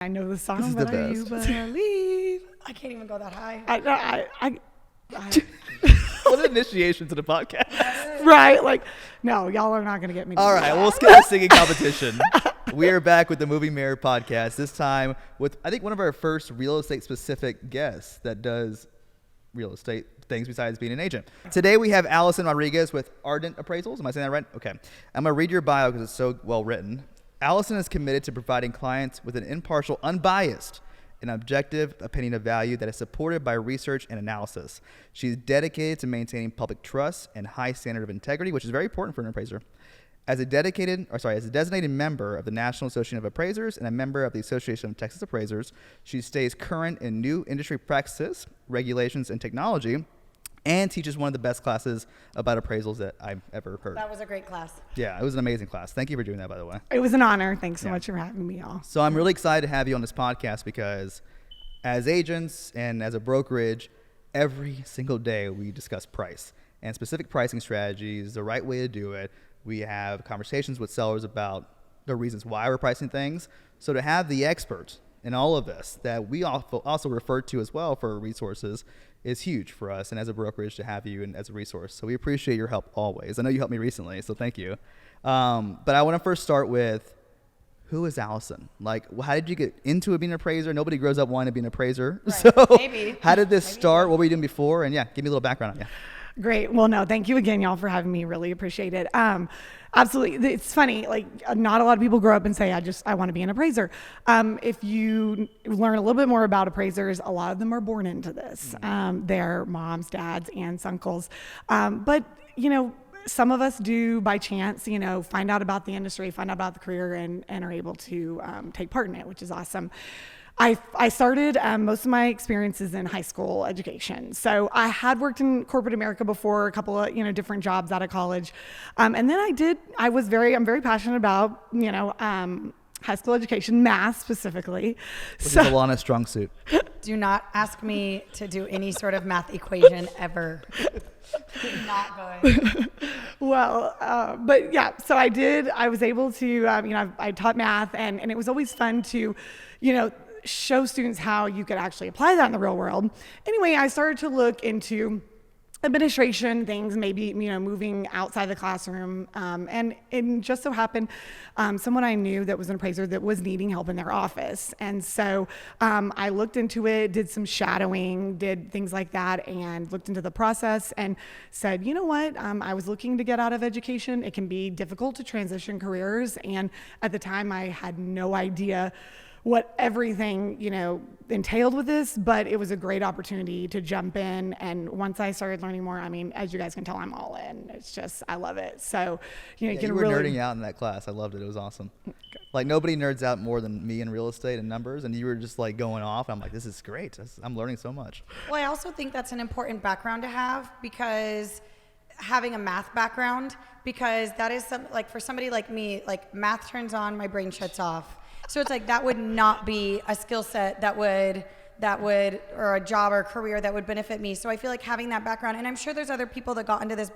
I know the song, This is but the are you best. believe? I can't even go that high. I What an initiation to the podcast. right, like, no, y'all are not going to get me to All do right, that. we'll skip the singing competition. We are back with the Movie Mirror podcast, this time with, I think, one of our first real estate-specific guests that does real estate things besides being an agent. Today we have Allison Rodriguez with Ardent Appraisals. Am I saying that right? Okay. I'm going to read your bio because it's so well written. Allison is committed to providing clients with an impartial, unbiased, and objective opinion of value that is supported by research and analysis. She's dedicated to maintaining public trust and high standard of integrity, which is very important for an appraiser. As a designated member of the National Association of Appraisers and a member of the Association of Texas Appraisers, she stays current in new industry practices, regulations, and technology, and teaches one of the best classes about appraisals that I've ever heard. That was a great class. Yeah, it was an amazing class. Thank you for doing that, by the way. It was an honor. Thanks so much for having me, y'all. So I'm really excited to have you on this podcast because as agents and as a brokerage, every single day we discuss price and specific pricing strategies, the right way to do it. We have conversations with sellers about the reasons why we're pricing things. So to have the experts in all of this that we also refer to as well for resources is huge for us, and as a brokerage to have you and as a resource. So we appreciate your help always. I know you helped me recently, so thank you. But I want to first start with, who is Allison? Like, how did you get into being an appraiser? Nobody grows up wanting to be an appraiser. Right. So Maybe. How did this start? What were you doing before? And yeah, give me a little background on you. Great. Well, no, thank you again, y'all, for having me. Really appreciate it. Absolutely. It's funny, like, not a lot of people grow up and say, I want to be an appraiser. If you learn a little bit more about appraisers, a lot of them are born into this. They're moms, dads, aunts, uncles. But, some of us do by chance, find out about the industry, find out about the career, and are able to take part in it, which is awesome. I started most of my experiences in high school education. So I had worked in corporate America before, a couple of different jobs out of college, and then I'm very passionate about high school education, math specifically. Which is Alana's strong suit. Do not ask me to do any sort of math equation ever. Not good. Well, but yeah, so I was able to, I taught math, and it was always fun to, show students how you could actually apply that in the real world. Anyway, I started to look into administration things, maybe, moving outside the classroom. And it just so happened, someone I knew that was an appraiser that was needing help in their office. And so I looked into it, did some shadowing, did things like that, and looked into the process and said, you know what, I was looking to get out of education. It can be difficult to transition careers. And at the time I had no idea what everything, entailed with this, but it was a great opportunity to jump in. And once I started learning more, as you guys can tell, I'm all in. It's just, I love it. So, you were nerding out in that class. I loved it. It was awesome. Like, nobody nerds out more than me in real estate and numbers, and you were just like going off. I'm like, this is great. I'm learning so much. Well, I also think that's an important background to have, because having a math background, because that is like for somebody like me, like math turns on, my brain shuts off. So it's like that would not be a skill set that would, or a job or career that would benefit me. So I feel like having that background, and I'm sure there's other people that got into this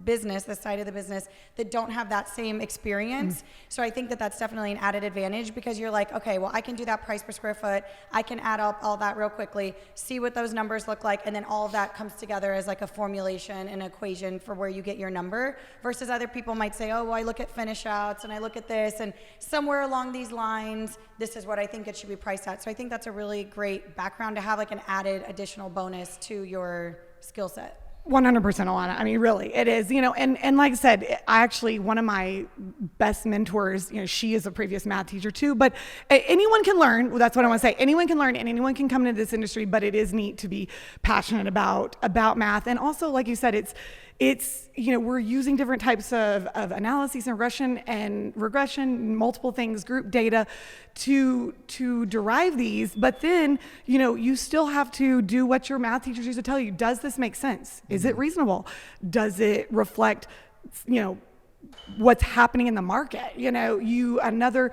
business, this side of the business, that don't have that same experience. So I think that that's definitely an added advantage, because you're like, okay, well, I can do that price per square foot. I can add up all that real quickly, see what those numbers look like, and then all of that comes together as like a formulation, an equation for where you get your number, versus other people might say, oh, well, I look at finish outs and I look at this, and somewhere along these lines, this is what I think it should be priced at. So I think that's a really great background to have, like an added additional bonus to your skill set. 100%, Alana. Really, it is, and like I said, one of my best mentors, she is a previous math teacher too, but anyone can learn. Well, that's what I want to say. Anyone can learn and anyone can come into this industry, but it is neat to be passionate about math. And also, like you said, it's we're using different types of analyses and regression, multiple things, group data to derive these. But then, you still have to do what your math teachers used to tell you. Does this make sense? Is it reasonable? Does it reflect, what's happening in the market. Another,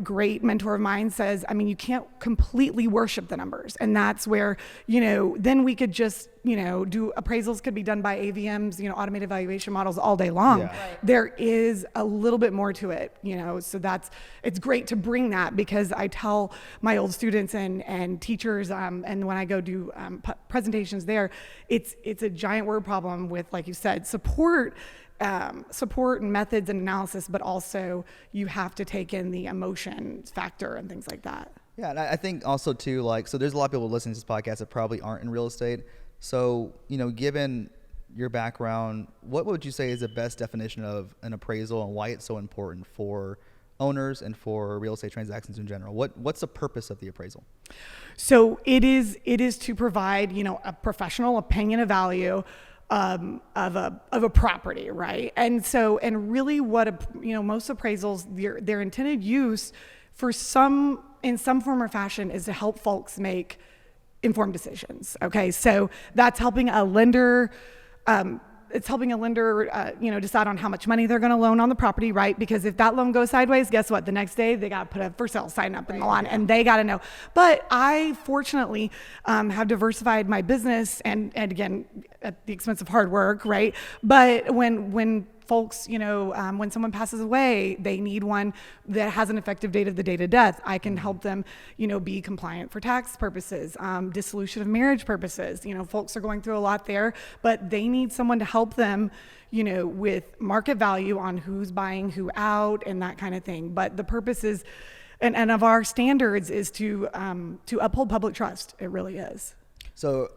great mentor of mine says, I mean, you can't completely worship the numbers. And that's where, then we could just, do appraisals could be done by AVMs, automated valuation models all day long. Yeah. Right. There is a little bit more to it, so it's great to bring that, because I tell my old students and teachers, and when I go do presentations there, it's a giant word problem with, like you said, support and methods and analysis, but also you have to take in the emotion factor and things like that. Yeah, and I think also too, so there's a lot of people listening to this podcast that probably aren't in real estate. So, given your background, what would you say is the best definition of an appraisal and why it's so important for owners and for real estate transactions in general? What's the purpose of the appraisal? So it is to provide, a professional opinion of value of a property, right? And really what most appraisals, their intended use in some form or fashion is to help folks make informed decisions. Okay, so that's helping a lender. Decide on how much money they're going to loan on the property, right? Because if that loan goes sideways, guess what? The next day they got to put a for sale sign up in the lawn, and they got to know. But I fortunately have diversified my business, and again at the expense of hard work, right? But when folks, when someone passes away, they need one that has an effective date of the date of death. I can help them, be compliant for tax purposes, dissolution of marriage purposes. Folks are going through a lot there, but they need someone to help them, with market value on who's buying who out and that kind of thing. But the purpose is, and of our standards is to uphold public trust. It really is. So,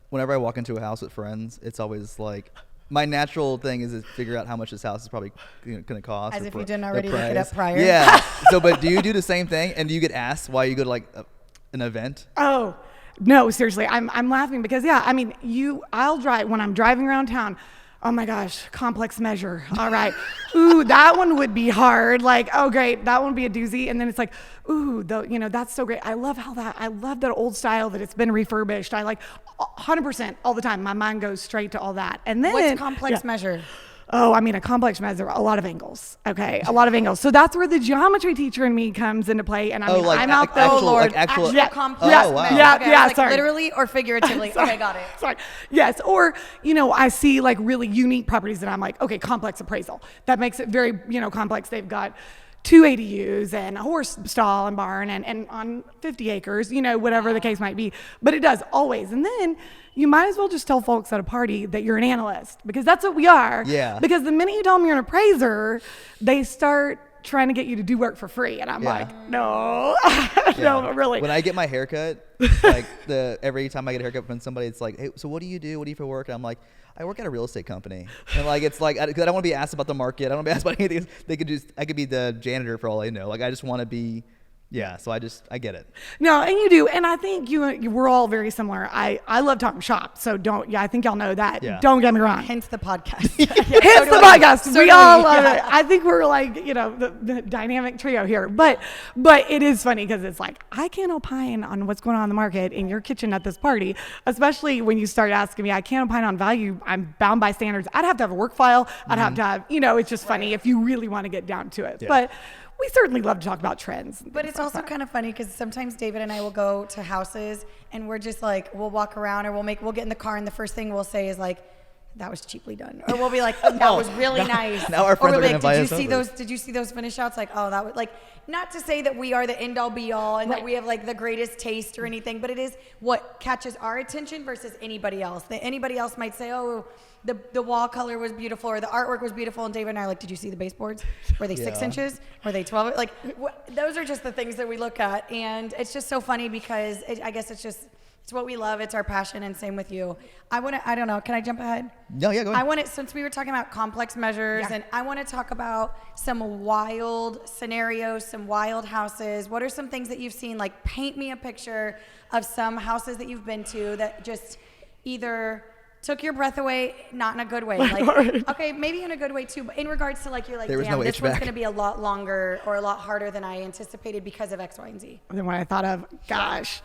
whenever I walk into a house with friends, it's always like, my natural thing is to figure out how much this house is probably going to cost. As if you didn't already look it up prior. Yeah. But do you do the same thing? And do you get asked why you go to an event? Oh, no, seriously. I'm laughing because, I'll drive when I'm driving around town. Oh my gosh, complex measure. All right. Ooh, that one would be hard. Like, oh great, that one would be a doozy. And then it's like, ooh, that's so great. I love that old style that it's been refurbished. I like 100% all the time. My mind goes straight to all that. And then what's complex measure? Oh, a complex measure, a lot of angles. Okay, a lot of angles. So that's where the geometry teacher in me comes into play. And I'm out there. Oh Lord, actual complex. Yes, wow. Yeah, sorry. Literally or figuratively. Okay, got it. Sorry. Yes, or I see really unique properties that I'm like, okay, complex appraisal. That makes it very complex. They've got 2 ADUs and a horse stall and barn and on 50 acres, whatever the case might be. But it does always. And then you might as well just tell folks at a party that you're an analyst, because that's what we are. Yeah. Because the minute you tell them you're an appraiser, they start trying to get you to do work for free. And I'm like, no, no, really. When I get my haircut, every time I get a haircut from somebody, it's like, hey, so what do you do? What do you do for work? And I'm like, I work at a real estate company. And because I don't want to be asked about the market. I don't want to be asked about anything. I could be the janitor for all I know. I just want to be. Yeah, so I get it. No, and you do, and I think we're all very similar. I love talking shop, so I think y'all know that. Yeah. Don't get me wrong. Hence the podcast. Hence the podcast. We all love it. I think we're the dynamic trio here. But it is funny because it's like, I can't opine on what's going on in the market in your kitchen at this party, especially when you start asking me. I can't opine on value. I'm bound by standards. I'd have to have a work file. I'd have to have, it's just funny if you really want to get down to it. Yeah. But we certainly love to talk about trends. But it's also kind of funny because sometimes David and I will go to houses and we're just like, we'll walk around or we'll get in the car and the first thing we'll say is like, that was cheaply done. Or we'll be like, oh, that was really nice. Now our friends are going to invite us over. Did you see those finish outs? Like, oh, that was not to say that we are the end all be all and that we have the greatest taste or anything, but it is what catches our attention versus anybody else. Anybody else might say, oh, the wall color was beautiful or the artwork was beautiful, and David and I are like, did you see the baseboards? Were they 6 inches? Were they 12? Those are just the things that we look at, and it's just so funny because I guess it's what we love. It's our passion, and same with you. I don't know. Can I jump ahead? No, yeah, go ahead. Since we were talking about complex measures, and I want to talk about some wild scenarios, some wild houses. What are some things that you've seen? Paint me a picture of some houses that you've been to that just either took your breath away, not in a good way. Like, Right. okay, maybe in a good way too, but in regards to like, you're like, There was damn, no this one's HVAC. going to be a lot longer or a lot harder than I anticipated because of X, Y, and Z. And then when I thought of, gosh,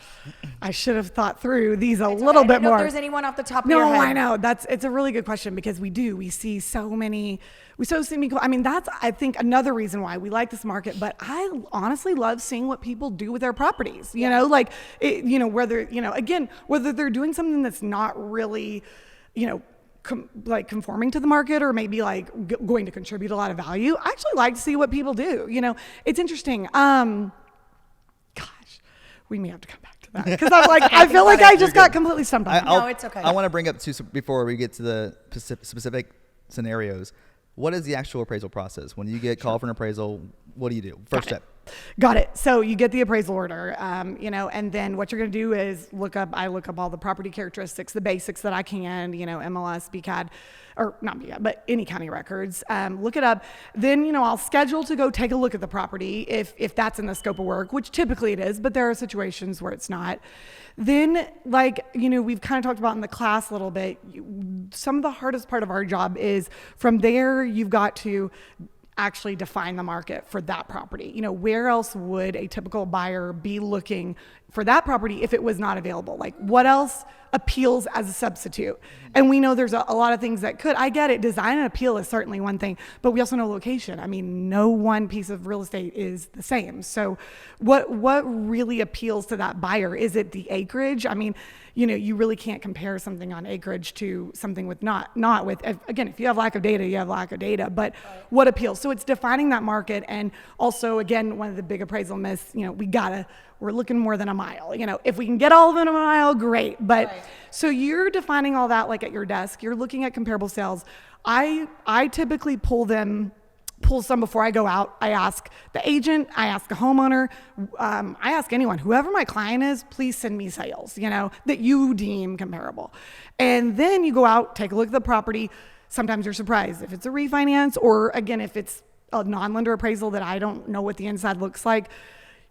I should have thought through these a It's little okay. I bit didn't know more. if there's anyone off the top of No, your head. I know. It's a really good question because we see so many, I mean, that's, I think, another reason why we like this market, but I honestly love seeing what people do with their properties, you know, like, whether, again, whether they're doing something that's not really, like conforming to the market or maybe like going to contribute a lot of value. I actually like to see what people do. It's interesting. Gosh, we may have to come back to that because I'm like, I feel like I just got completely stumped on that. No, it's okay. I want to bring up two before we get to the specific scenarios. What is the actual appraisal process? When you get called for an appraisal, what do you do? First step. Got it. So you get the appraisal order, and then what you're going to do is I look up all the property characteristics, the basics that I can, MLS, BCAD, or not BCAD, but any county records. Look it up. Then, I'll schedule to go take a look at the property if that's in the scope of work, which typically it is, but there are situations where it's not. Then, we've kind of talked about in the class a little bit, some of the hardest part of our job is from there, you've got to actually define the market for that property. Where else would a typical buyer be looking for that property if it was not available? Like, what else appeals as a substitute? And we know there's a lot of things that could. I get it. Design and appeal is certainly one thing, but we also know location. I mean, no one piece of real estate is the same. So what really appeals to that buyer? Is it the acreage? I mean, you really can't compare something on acreage to something with not with, again, if you have lack of data, you have lack of data, but what appeals? So it's defining that market. And also, again, one of the big appraisal myths, we're looking more than a mile. If we can get all of them in a mile, great. But so you're defining all that like at your desk, you're looking at comparable sales. I typically pull some before I go out. I ask the agent, I ask the homeowner, I ask anyone, whoever my client is, please send me sales, that you deem comparable. And then you go out, take a look at the property. Sometimes you're surprised if it's a refinance, or again, if it's a non-lender appraisal that I don't know what the inside looks like.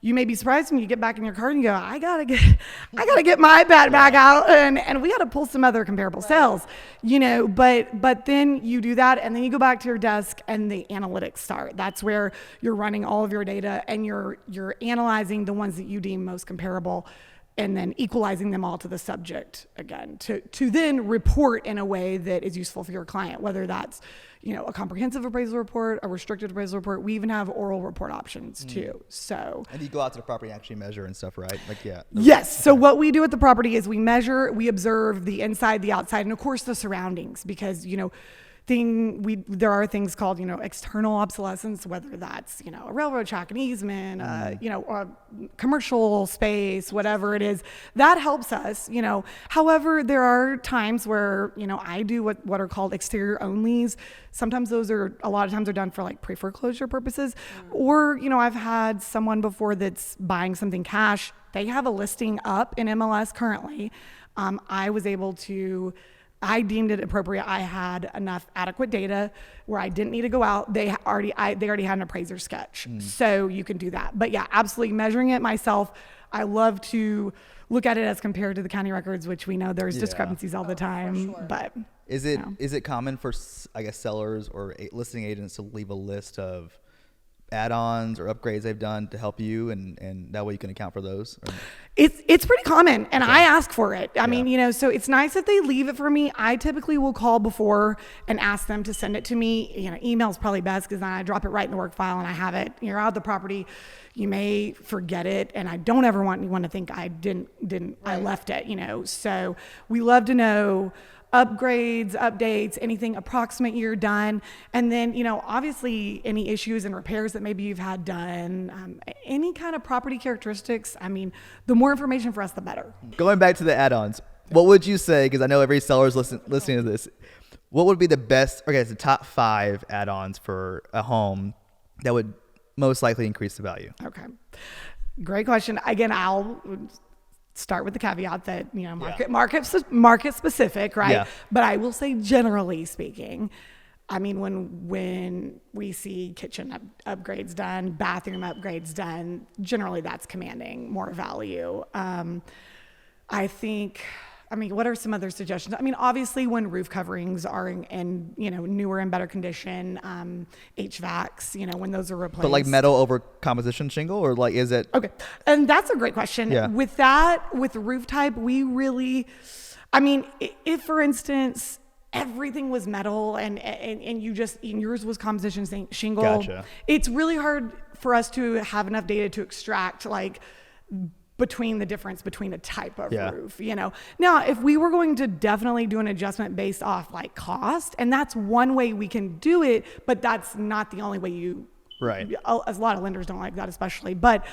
You may be surprised when you get back in your car and you go, I gotta get my bat back out, and we gotta pull some other comparable sales, But then you do that, and then you go back to your desk, and the analytics start. That's where you're running all of your data, and you're analyzing the ones that you deem most comparable, and then equalizing them all to the subject again to then report in a way that is useful for your client, whether that's a comprehensive appraisal report, a restricted appraisal report. We even have oral report options too. So, and you go out to the property and actually measure and stuff, right? Like, yeah. Yes. So what we do at the property is we measure, we observe the inside, the outside, and of course the surroundings, because there are things called external obsolescence, whether that's a railroad track, an easement, a commercial space, whatever it is. That helps us. However, there are times where I do what are called exterior onlys. Sometimes a lot of times are done for like pre-foreclosure purposes, or I've had someone before that's buying something cash. They have a listing up in MLS currently. I deemed it appropriate. I had enough adequate data where I didn't need to go out. They already had an appraiser sketch. So you can do that. But yeah, absolutely measuring it myself. I love to look at it as compared to the county records, which we know there's discrepancies all the time. Sure. But is it common for, I guess, sellers or listing agents to leave a list of add-ons or upgrades they've done to help you, and that way you can account for those? Or? It's pretty common, and I ask for it. I mean, so it's nice that they leave it for me. I typically will call before and ask them to send it to me. Email is probably best because then I drop it right in the work file and I have it. You're out of the property, you may forget it, and I don't ever want anyone to think I didn't I left it. So we love to know upgrades, updates, anything approximate year done. And then, obviously any issues and repairs that maybe you've had done, any kind of property characteristics. I mean, the more information for us, the better. Going back to the add-ons, what would you say, because I know every seller is listening to this, what would be the best, the top 5 add-ons for a home that would most likely increase the value? Okay. Great question. Again, I'll start with the caveat that market specific, right? Yeah. But I will say, generally speaking, I mean, when we see kitchen upgrades done, bathroom upgrades done, generally that's commanding more value. I think I mean, what are some other suggestions? I mean, obviously when roof coverings are in newer and better condition, HVACs, when those are replaced. But like metal over composition shingle, or like is it? Okay. And that's a great question. Yeah. With that, with roof type, we really, I mean, if for instance, everything was metal and yours was composition shingle, Gotcha. It's really hard for us to have enough data to extract like between the difference between a type of roof, Now, if we were going to definitely do an adjustment based off like cost, and that's one way we can do it, but that's not the only way Right. As a lot of lenders don't like that, especially, but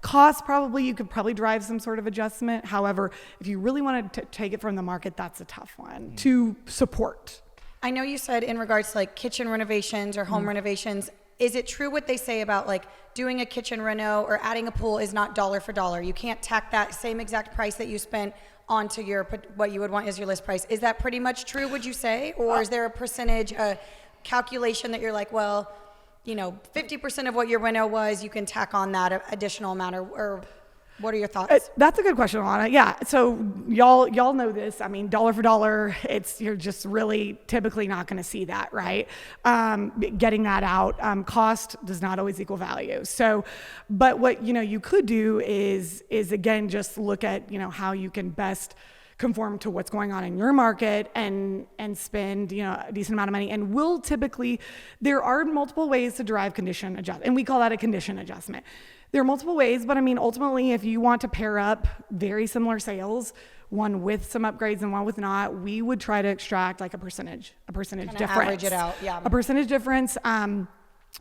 cost, you could probably drive some sort of adjustment. However, if you really wanted to take it from the market, that's a tough one to support. I know you said in regards to like kitchen renovations or home renovations, is it true what they say about like doing a kitchen reno or adding a pool is not dollar for dollar? You can't tack that same exact price that you spent onto what you would want as your list price. Is that pretty much true, would you say? Or is there a percentage, a calculation that you're like, well, 50% of what your reno was, you can tack on that additional amount, or what are your thoughts? That's a good question, Alana. Yeah. So y'all know this. I mean, dollar for dollar, you're just really typically not going to see that, right? Getting that out, cost does not always equal value. So, but what, you could do is again, just look at, how you can best conform to what's going on in your market and spend, a decent amount of money. And there are multiple ways to derive condition adjustment, and we call that a condition adjustment. There are multiple ways, but I mean, ultimately, if you want to pair up very similar sales, one with some upgrades and one with not, we would try to extract like a percentage difference. Average it out, yeah. A percentage difference.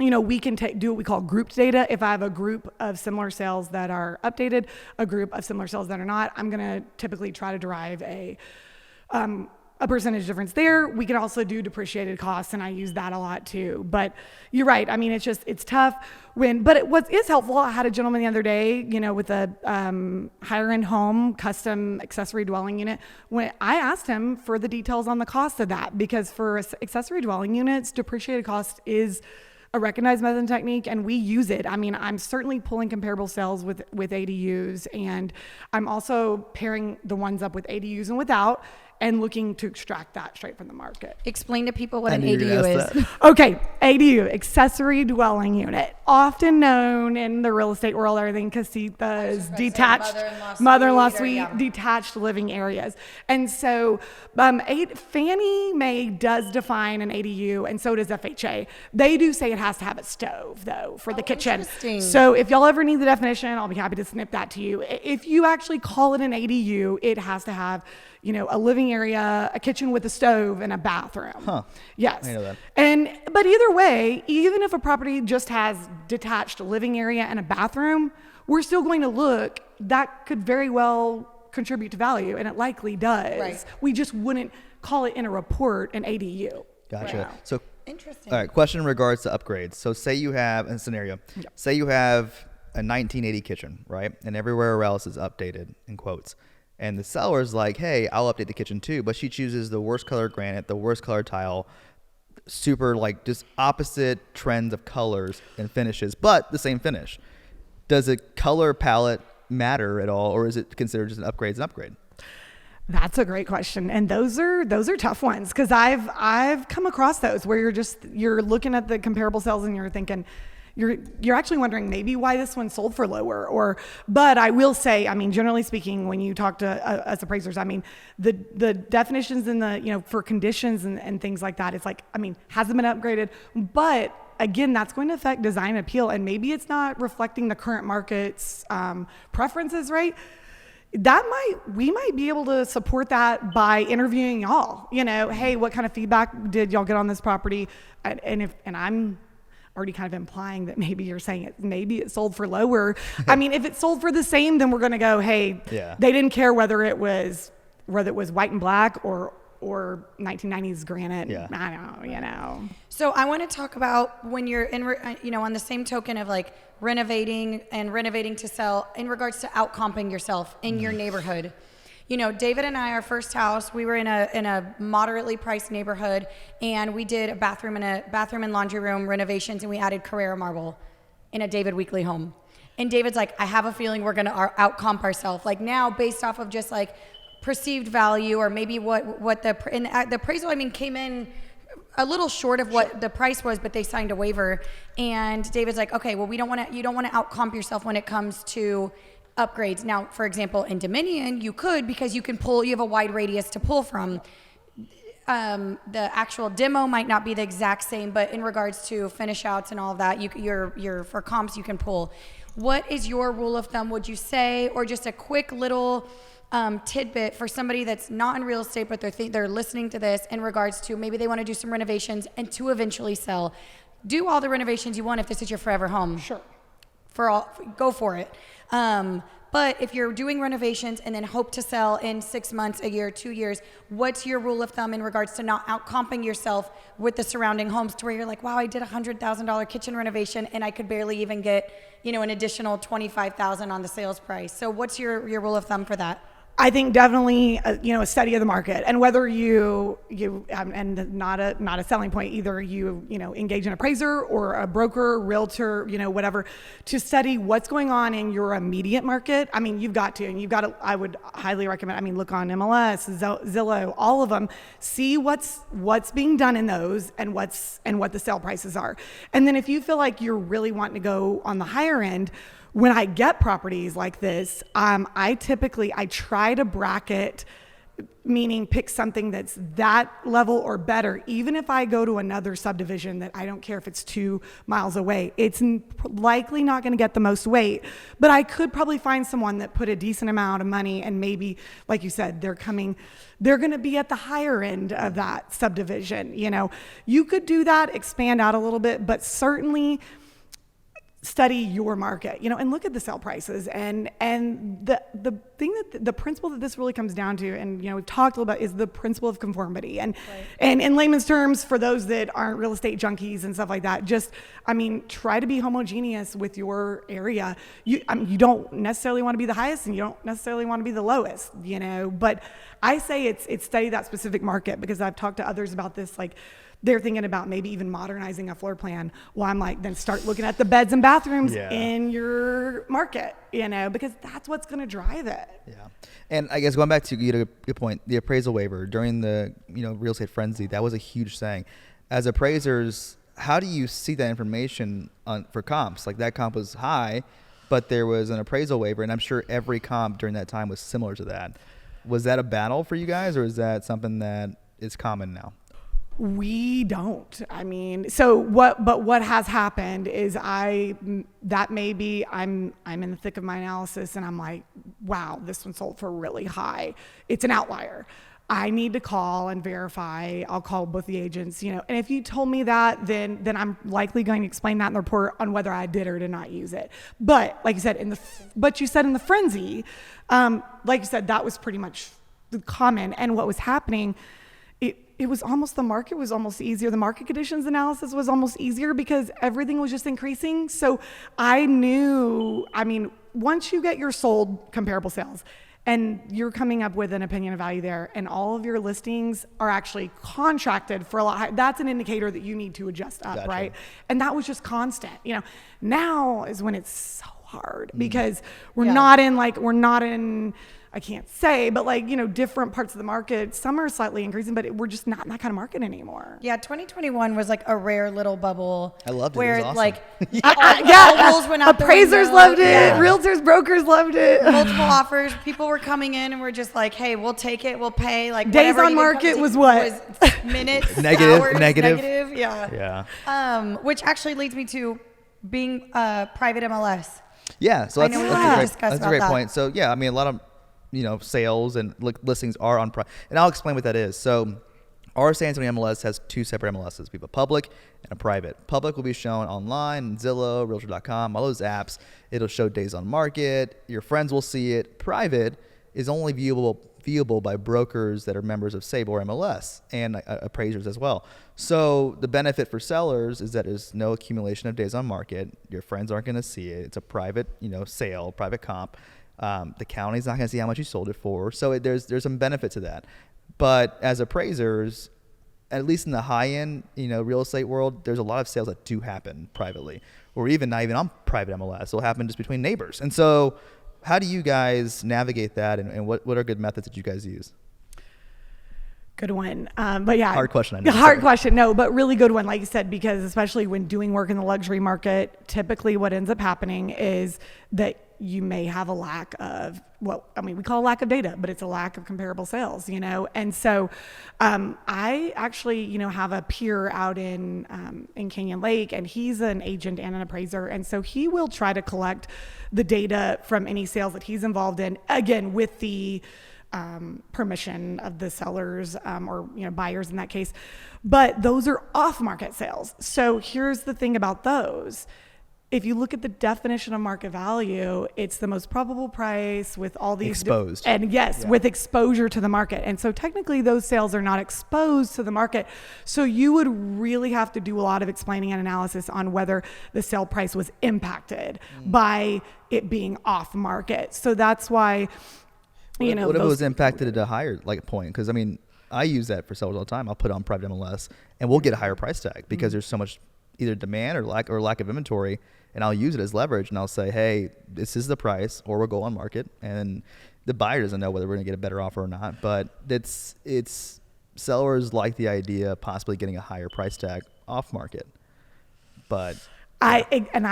We can do what we call grouped data. If I have a group of similar sales that are updated, a group of similar sales that are not, I'm going to typically try to derive a percentage difference there. We can also do depreciated costs, and I use that a lot too. But you're right. I mean, it's tough but what is helpful, I had a gentleman the other day, with a higher end home, custom accessory dwelling unit. When I asked him for the details on the cost of that, because for accessory dwelling units, depreciated cost is a recognized method and technique, and we use it. I mean, I'm certainly pulling comparable sales with ADUs, and I'm also pairing the ones up with ADUs and without, and looking to extract that straight from the market. Explain to people what an ADU is. Okay, ADU, accessory dwelling unit, often known in the real estate world, everything casitas, detached mother-in-law suite, detached living areas. And so Fannie Mae does define an ADU, and so does FHA. They do say it has to have a stove, though, for the kitchen. Interesting. So if y'all ever need the definition, I'll be happy to snip that to you. If you actually call it an ADU, it has to have a living area, a kitchen with a stove, and a bathroom. Huh. Yes. I know that. But either way, even if a property just has detached living area and a bathroom, we're still going to look. That could very well contribute to value, and it likely does. Right. We just wouldn't call it in a report an ADU. Gotcha. Right. So, interesting. all right. Question in regards to upgrades. So, say you have a scenario. Yep. Say you have a 1980 kitchen, right? And everywhere else is updated in quotes. And the seller's like, hey, I'll update the kitchen too. But she chooses the worst color granite, the worst color tile, super like just opposite trends of colors and finishes, but the same finish. Does a color palette matter at all, or is it considered just an upgrade? That's a great question, and those are tough ones, because I've come across those where you're looking at the comparable sales and you're thinking, you're actually wondering maybe why this one sold for lower, but I will say, I mean, generally speaking, when you talk to us appraisers, I mean, the definitions in the, for conditions and things like that, it's like, I mean, hasn't been upgraded, but again, that's going to affect design appeal, and maybe it's not reflecting the current market's preferences, right? We might be able to support that by interviewing y'all, hey, what kind of feedback did y'all get on this property? And I'm already kind of implying that maybe you're saying maybe it sold for lower. I mean, if it sold for the same, then we're going to go, hey, They didn't care whether it was white and black or 1990s granite. Yeah. I don't know, So I want to talk about when you're on the same token of like renovating to sell, in regards to out-comping yourself in your neighborhood. David and I, our first house, we were in a moderately priced neighborhood, and we did a bathroom and laundry room renovations, and we added Carrera marble in a David Weekley home. And David's like, I have a feeling we're going to out-comp ourselves. Like now, based off of just like perceived value, or maybe what the appraisal, came in a little short of what the price was, but they signed a waiver. And David's like, okay, well, you don't want to outcomp yourself when it comes to upgrades. Now, for example, in Dominion, you could, because you have a wide radius to pull from. The actual demo might not be the exact same, but in regards to finish outs and all of that, you're for comps, you can pull. What is your rule of thumb, would you say, or just a quick little tidbit for somebody that's not in real estate, but they're listening to this in regards to maybe they want to do some renovations and to eventually sell? Do all the renovations you want if this is your forever home. Sure. Go for it. But if you're doing renovations and then hope to sell in 6 months, a year, 2 years, what's your rule of thumb in regards to not outcomping yourself with the surrounding homes, to where you're like, wow, I did $100,000 kitchen renovation and I could barely even get, an additional $25,000 on the sales price. So what's your rule of thumb for that? I think definitely, a study of the market, and whether you and not a selling point, either you engage an appraiser or a broker, realtor, whatever, to study what's going on in your immediate market. You've got to, I would highly recommend, look on MLS, Zillow, all of them, see what's being done in those and what the sale prices are. And then if you feel like you're really wanting to go on the higher end, when I get properties like this, I try to bracket, meaning pick something that's that level or better. Even if I go to another subdivision that I don't care if it's 2 miles away, it's likely not going to get the most weight, but I could probably find someone that put a decent amount of money, and maybe, like you said, they're going to be at the higher end of that subdivision. You could do that, expand out a little bit, but certainly study your market, and look at the sale prices, and the thing that the principle that this really comes down to, and we've talked a little about, is the principle of conformity. And right. And in layman's terms, for those that aren't real estate junkies and stuff like that, just try to be homogeneous with your area. You don't necessarily want to be the highest, and you don't necessarily want to be the lowest, but I say it's study that specific market, because I've talked to others about this, like they're thinking about maybe even modernizing a floor plan. Well, I'm like, then start looking at the beds and bathrooms in your market, because that's what's going to drive it. Yeah. And I guess going back to your point, the appraisal waiver during the real estate frenzy, that was a huge thing. As appraisers, how do you see that information for comps? Like, that comp was high, but there was an appraisal waiver, and I'm sure every comp during that time was similar to that. Was that a battle for you guys, or is that something that is common now? We don't. What has happened is I'm in the thick of my analysis, and I'm like, wow, this one sold for really high. It's an outlier. I need to call and verify. I'll call both the agents, and if you told me that, then I'm likely going to explain that in the report on whether I did or did not use it. But like you said, in the frenzy, like you said, that was pretty much common. And what was happening, it was almost, the market was almost easier. The market conditions analysis was almost easier because everything was just increasing. So I knew, once you get your sold comparable sales and you're coming up with an opinion of value there, and all of your listings are actually contracted for a lot higher, that's an indicator that you need to adjust up, gotcha. Right? And that was just constant. Now is when it's so hard, because we're not in, I can't say, but different parts of the market, some are slightly increasing, but we're just not in that kind of market anymore. Yeah, 2021 was like a rare little bubble. I loved it. Where it was awesome. all rules went out. Appraisers loved it. Realtors, brokers loved it. Multiple offers. People were coming in and we're just like, hey, we'll take it. We'll pay. Like, days on market was what? Was minutes, negative, hours, negative. Yeah. Which actually leads me to being private MLS. Yeah. So that's a great point. So a lot of sales and listings are on and I'll explain what that is. So our San Antonio MLS has 2 separate MLSs. We have a public and a private. Public will be shown online, Zillow, Realtor.com, all those apps. It'll show days on market. Your friends will see it. Private is only viewable by brokers that are members of SABOR MLS and appraisers as well. So the benefit for sellers is that there's no accumulation of days on market. Your friends aren't going to see it. It's a private, sale, private comp. The county's not going to see how much you sold it for. So there's some benefit to that. But as appraisers, at least in the high-end, real estate world, there's a lot of sales that do happen privately, or even not even on private MLS. It'll happen just between neighbors. And so how do you guys navigate that, and what are good methods that you guys use? Good one. But yeah. Hard question, I know. Hard question. No, but really good one, like you said, because especially when doing work in the luxury market, typically what ends up happening is that you may have a lack of, we call a lack of data, but it's a lack of comparable sales, And so I actually, have a peer out in Canyon Lake, and he's an agent and an appraiser. And so he will try to collect the data from any sales that he's involved in, again, with the permission of the sellers or buyers in that case. But those are off-market sales. So here's the thing about those. If you look at the definition of market value, it's the most probable price with all these exposed. With exposure to the market. And so technically those sales are not exposed to the market. So you would really have to do a lot of explaining and analysis on whether the sale price was impacted by it being off market. So that's why what if it was impacted at a higher point? Because I use that for sellers all the time. I'll put it on private MLS, and we'll get a higher price tag because there's so much either demand or lack of inventory, and I'll use it as leverage, and I'll say, hey, this is the price, or we'll go on market, and the buyer doesn't know whether we're going to get a better offer or not. But it's sellers like the idea of possibly getting a higher price tag off market, but. I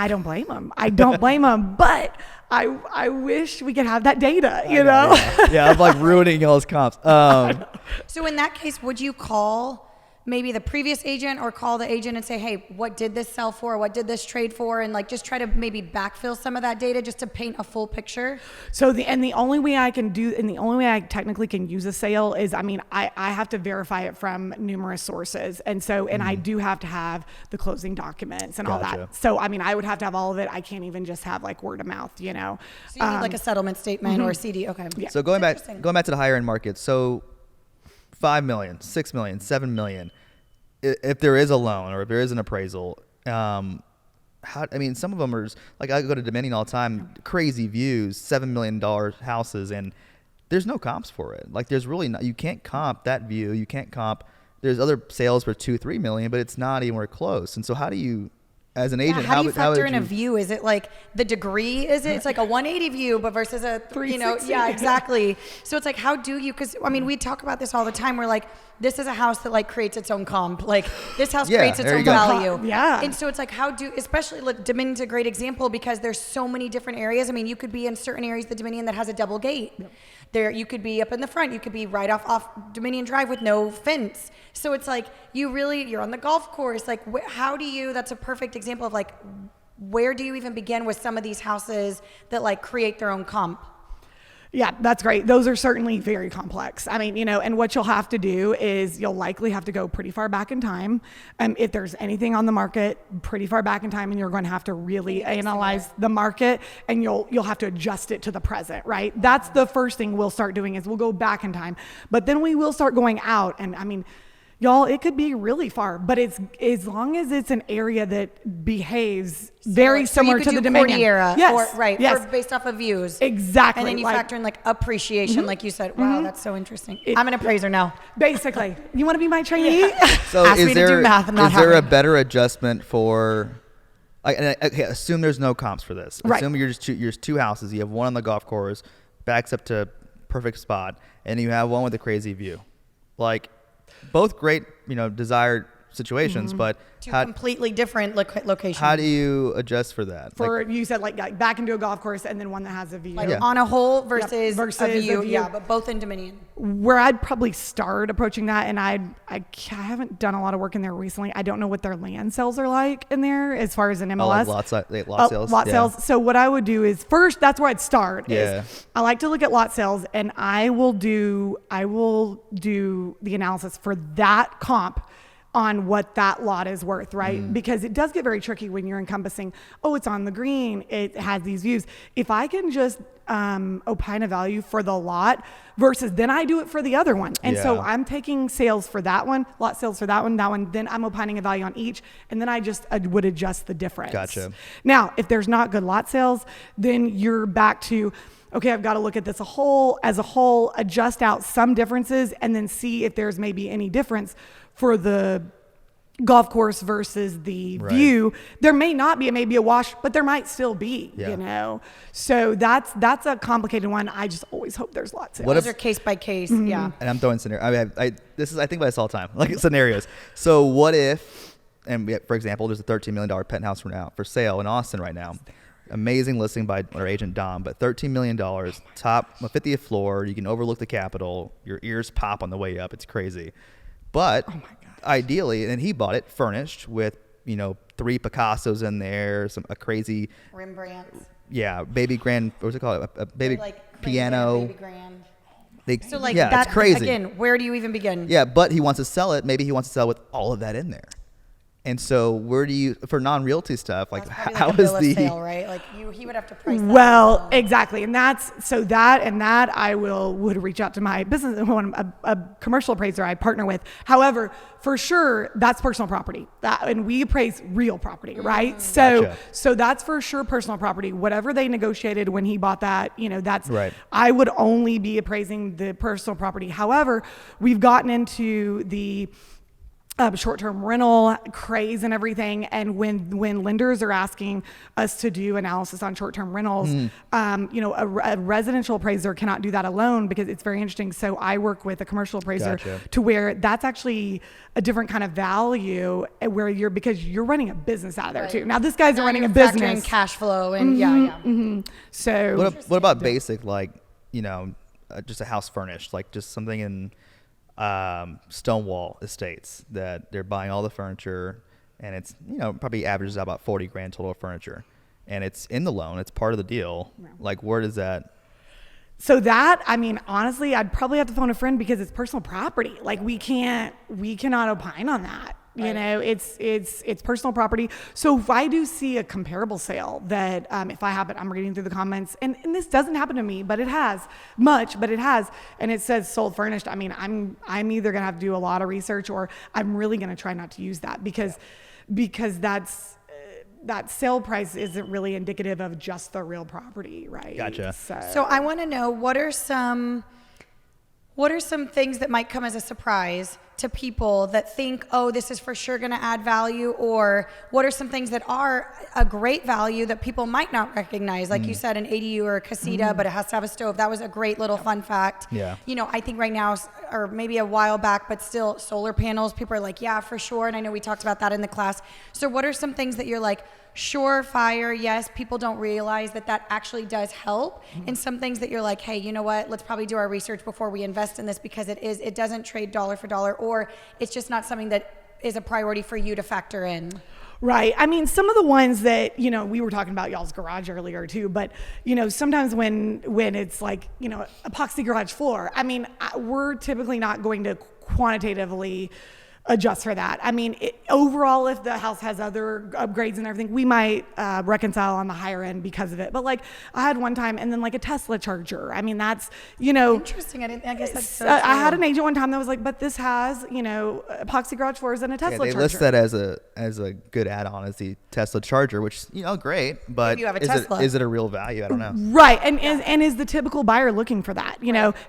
don't blame them. But I wish we could have that data, know? Yeah, I'm like ruining y'all's comps. So in that case, would you call maybe the previous agent or call the agent and say, hey, what did this sell for? What did this trade for? And just try to maybe backfill some of that data just to paint a full picture? So the only way I technically can use a sale is, I have to verify it from numerous sources. And so, I do have to have the closing documents and all that. So, I would have to have all of it. I can't even just have word of mouth, So you need a settlement statement or a CD. Okay. Yeah. So going back to the higher end market. So $5 million, $6 million, $7 million. If there is a loan or if there is an appraisal, some of them are I go to Dominion all the time, crazy views, $7 million houses, and there's no comps for it. There's really not, you can't comp that view. You can't comp. There's other sales for $2-3 million, but it's not anywhere close. And so how do you, as an agent, how do you factor in a view? Is it the degree? Is it? It's a 180 view, but versus a 360. Yeah, exactly. So it's how do you? Because we talk about this all the time. We're this is a house that creates its own comp. This house creates its own value. Yeah. And so it's how do, especially Dominion's a great example because there's so many different areas. You could be in certain areas of the Dominion that has a double gate. Yep. There, you could be up in the front. You could be right off Dominion Drive with no fence. So it's you're on the golf course. How do you? That's a perfect example of where do you even begin with some of these houses that create their own comp? Yeah, that's great. Those are certainly very complex. And what you'll have to do is you'll likely have to go pretty far back in time. If there's anything on the market pretty far back in time, and you're going to have to really analyze the market, and you'll have to adjust it to the present, right? That's the first thing we'll start doing is we'll go back in time. But then we will start going out, and y'all, it could be really far, but it's as long as it's an area that behaves very similar to the Dominion era. Yes, yes. Or based off of views. Exactly. And then you factor in appreciation, like you said. Wow, that's so interesting. I'm an appraiser now. Basically, you want to be my trainee? So Ask me to do math. I'm not is there a better adjustment for? Assume there's no comps for this. Right. Assume you're just two houses. You have one on the golf course, backs up to perfect spot, and you have one with a crazy view. Both great, desired situations, but Two completely different locations. How do you adjust for that? You said back into a golf course and then one that has a view. On a hole versus a view. A view. Yeah, but both in Dominion. Where I'd probably start approaching that, and I haven't done a lot of work in there recently. I don't know what their land sales are like in there as far as an MLS. Lot sales. Lot sales. So what I would do is first, that's where I'd start. Yeah. I like to look at lot sales, and I will do the analysis for that comp on what that lot is worth, right? Because it does get very tricky when you're encompassing, it's on the green, it has these views. If I can just opine a value for the lot versus then I do it for the other one. And so I'm taking sales for that one, lot sales for that one, then I'm opining a value on each, and then I would adjust the difference. Gotcha. Now, if there's not good lot sales, then you're back to, okay, I've got to look at this as a whole, adjust out some differences, and then see if there's maybe any difference for the golf course versus the Right. view. There may not be, it may be a wash, but there might still be, Yeah. you know? So that's a complicated one. I just always hope there's lots of What Those if- are case by case. Mm-hmm. Yeah. And I'm throwing scenario. I think about this all the time, like scenarios. So what if, for example, there's a $13 million penthouse for sale in Austin right now. Amazing listing by our agent Dom, but $13 million, top 50th floor. You can overlook the Capitol. Your ears pop on the way up. It's crazy. But ideally, and he bought it furnished with 3 Picassos in there, a crazy Rembrandts. baby grand. What's it called? A baby Like piano. Baby grand. They, So like yeah, that it's crazy. again, where do you even begin? Yeah, but he wants to sell it. Maybe he wants to sell with all of that in there. And so where do you, for non-realty stuff, like That's probably how like a is bill the, of sale, right? Like he would have to price that Well, down. exactly. And that I would reach out to my business, a commercial appraiser I partner with. However, for sure, that's personal property. And we appraise real property, right? Gotcha. So that's for sure personal property. Whatever they negotiated when he bought that, that's, Right. I would only be appraising the personal property. However, we've gotten into the short-term rental craze and everything, and when lenders are asking us to do analysis on short-term rentals, a residential appraiser cannot do that alone because it's very interesting. So I work with a commercial appraiser Gotcha. to where that's actually a different kind of value because you're running a business out of there Right. too. Now this guy's Now running a you're factoring business. cash flow and So what about basic, like, just a house furnished, like just something in Stonewall Estates that they're buying all the furniture, and it's probably averages out about 40 grand total of furniture, and it's in the loan, it's part of the deal. Like, where does that? So that, I mean, honestly, I'd probably have to phone a friend because it's personal property. Like we cannot opine on that. It's personal property. So if I do see a comparable sale that, if I happen, I'm reading through the comments, and this doesn't happen to me, but it has, and it says sold furnished. I mean, I'm either gonna have to do a lot of research, or I'm really gonna try not to use that because that sale price isn't really indicative of just the real property, right? Gotcha. So I want to know what are some things that might come as a surprise to people that think, oh, this is for sure going to add value, or what are some things that are a great value that people might not recognize? Like you said, an ADU or a casita, but it has to have a stove. That was a great little fun fact. Yeah. I think right now, or maybe a while back, but still solar panels, people are like, yeah, for sure. And I know we talked about that in the class. So what are some things that you're like, surefire, yes, people don't realize that actually does help, and some things that you're like, hey, you know what, let's probably do our research before we invest in this because it doesn't trade dollar for dollar, or it's just not something that is a priority for you to factor in? Right. I mean, some of the ones that, we were talking about y'all's garage earlier too, but, sometimes when it's like, epoxy garage floor, I mean, we're typically not going to quantitatively adjust for that. I mean, overall, if the house has other upgrades and everything, we might reconcile on the higher end because of it. But like I had one time, and then like a Tesla charger. I mean, that's, Interesting. I guess that's so I true. had an agent one time that was like, but this has, epoxy garage floors and a Tesla They charger. list that as a good add-on as the Tesla charger, which great, but If you have a is Tesla. it a real value? I don't know. Right. And is the typical buyer looking for that,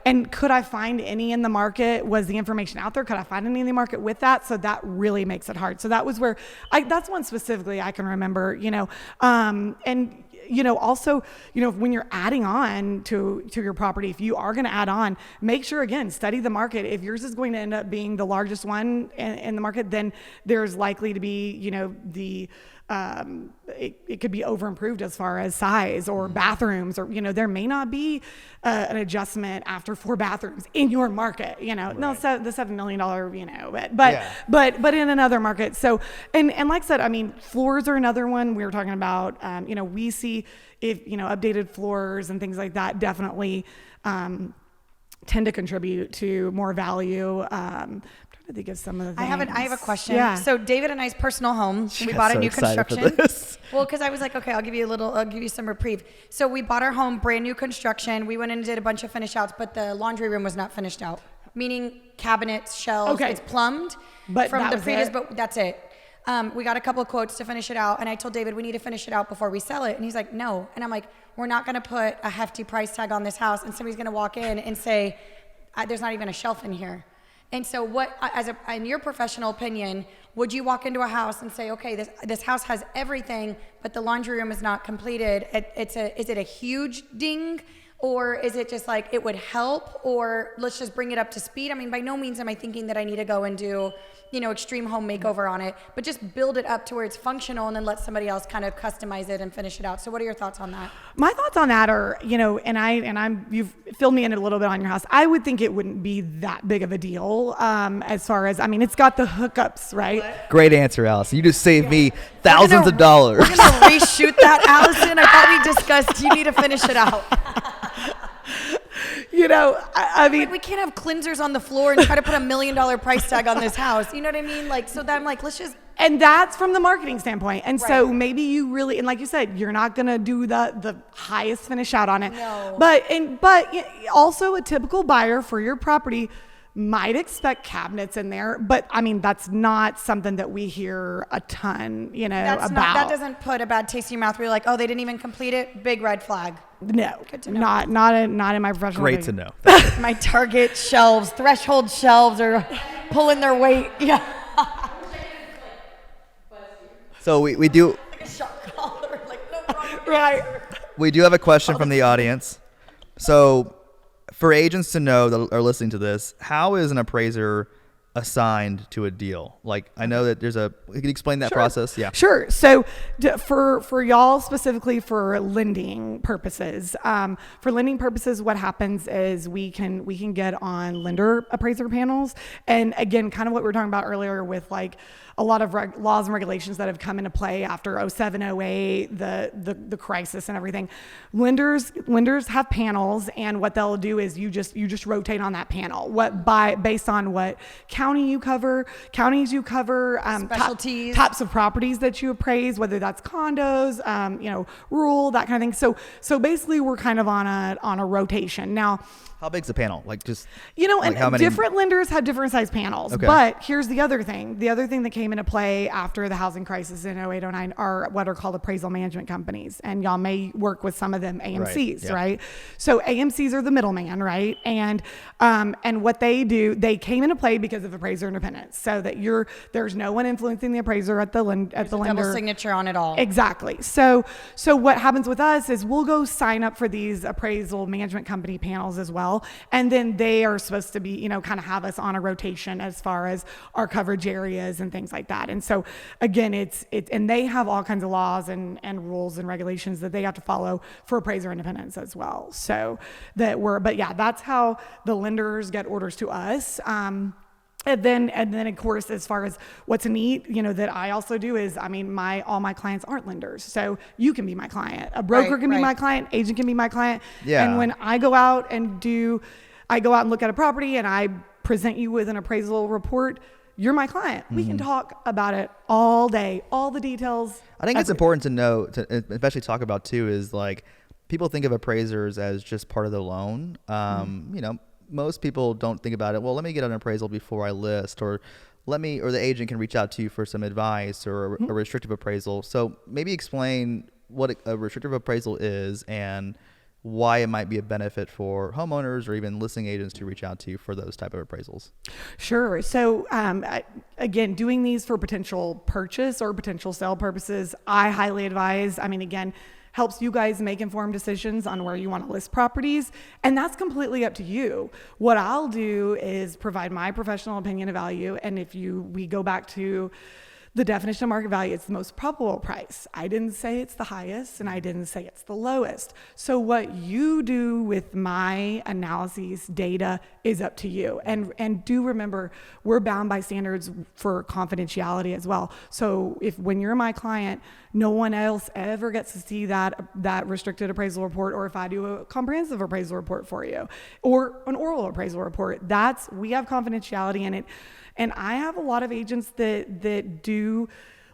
and could I find any in the market? Was the information out there? Could I find any in the market with that? So that really makes it hard. So that was where that's one specifically I can remember, and also, when you're adding on to your property, if you are going to add on, make sure, again, study the market. If yours is going to end up being the largest one in the market, then there's likely to be, it could be over improved as far as size or bathrooms, or there may not be an adjustment after 4 bathrooms in your market, no, the $7 million, but in another market. So and like I said, I mean, floors are another one we were talking about. We see if updated floors and things like that definitely tend to contribute to more value. I think of some of the things. I have a question. Yeah. So David and I's personal home, we got bought so a new excited for construction. this. Well, because I was like, okay, I'll give you some reprieve. So we bought our home, brand new construction. We went in and did a bunch of finish outs, but the laundry room was not finished out. Meaning cabinets, shelves, Okay. it's plumbed But from that the was previous, it? but that's it. We got a couple of quotes to finish it out, and I told David we need to finish it out before we sell it, and he's like, no. And I'm like, we're not going to put a hefty price tag on this house, and somebody's going to walk in and say, there's not even a shelf in here. And so in your professional opinion, would you walk into a house and say, okay, this house has everything, but the laundry room is not completed? Is it a huge ding? Or is it just like it would help, or let's just bring it up to speed? I mean, by no means am I thinking that I need to go and do, extreme home makeover on it, but just build it up to where it's functional and then let somebody else kind of customize it and finish it out. So what are your thoughts on that? My thoughts on that are, you've filled me in a little bit on your house. I would think it wouldn't be that big of a deal as far as, it's got the hookups, right? What? Great answer, Allison. You just saved me thousands of dollars. We're going to reshoot that, Allison. I thought we discussed you need to finish it out. We can't have cleansers on the floor and try to put $1 million price tag on this house. You know what I mean? So then I'm like, let's just. And that's from the marketing standpoint. And Right. so maybe you really, and like you said, you're not going to do the highest finish out on it. No. But also a typical buyer for your property might expect cabinets in there, but that's not something that we hear a ton, about. That doesn't put a bad taste in your mouth where you're like, oh, they didn't even complete it. Big red flag. No, Good to know. not in my professional. Great to opinion. know. My Target shelves, threshold shelves are pulling their weight. Yeah. So we do Like a shock collar. Like, no problem. Right. we do have a question from the audience. So for agents to know that are listening to this, how is an appraiser assigned to a deal? Like, I know that you can explain that process. Yeah. Sure. So for y'all specifically for lending purposes, what happens is we can get on lender appraiser panels. And again, kind of what we were talking about earlier with like a lot of laws and regulations that have come into play after 07, 08, the crisis and everything. Lenders have panels, and what they'll do is you just rotate on that panel. Based on what counties you cover, Specialties. types of properties that you appraise, whether that's condos, rural, that kind of thing. So basically, we're kind of on a rotation now. How big's the panel? Like just And how many? different lenders have different size panels. Okay. But here's the other thing. The other thing that came into play after the housing crisis in 08, 09 are what are called appraisal management companies. And y'all may work with some of them, AMCs, yeah. right? So AMCs are the middleman, right? And what they do, they came into play because of appraiser independence. So that there's no one influencing the appraiser at the lender. Double signature on it all. Exactly. So what happens with us is we'll go sign up for these appraisal management company panels as well. And then they are supposed to be, kind of have us on a rotation as far as our coverage areas and things like that. And so again, and they have all kinds of laws and rules and regulations that they have to follow for appraiser independence as well. So that's how the lenders get orders to us. And then of course, as far as what's neat, that I also do is, all my clients aren't lenders. So you can be my client. A broker can be my client. Agent can be my client. Yeah. And when I go out and look at a property and I present you with an appraisal report, you're my client. We can talk about it all day, all the details. I think it's important to know, to especially talk about too, is like people think of appraisers as just part of the loan. Most people don't think about it. Well, let me get an appraisal before I list, or the agent can reach out to you for some advice or a restrictive appraisal. So maybe explain what a restrictive appraisal is and why it might be a benefit for homeowners or even listing agents to reach out to you for those type of appraisals. Sure. So again, doing these for potential purchase or potential sale purposes, I highly advise. Again, helps you guys make informed decisions on where you want to list properties. And that's completely up to you. What I'll do is provide my professional opinion of value. And we go back to the definition of market value, it's the most probable price. I didn't say it's the highest, and I didn't say it's the lowest. So what you do with my analyses data is up to you. And do remember, we're bound by standards for confidentiality as well. So when you're my client, no one else ever gets to see that restricted appraisal report, or if I do a comprehensive appraisal report for you, or an oral appraisal report, we have confidentiality in it. And I have a lot of agents that do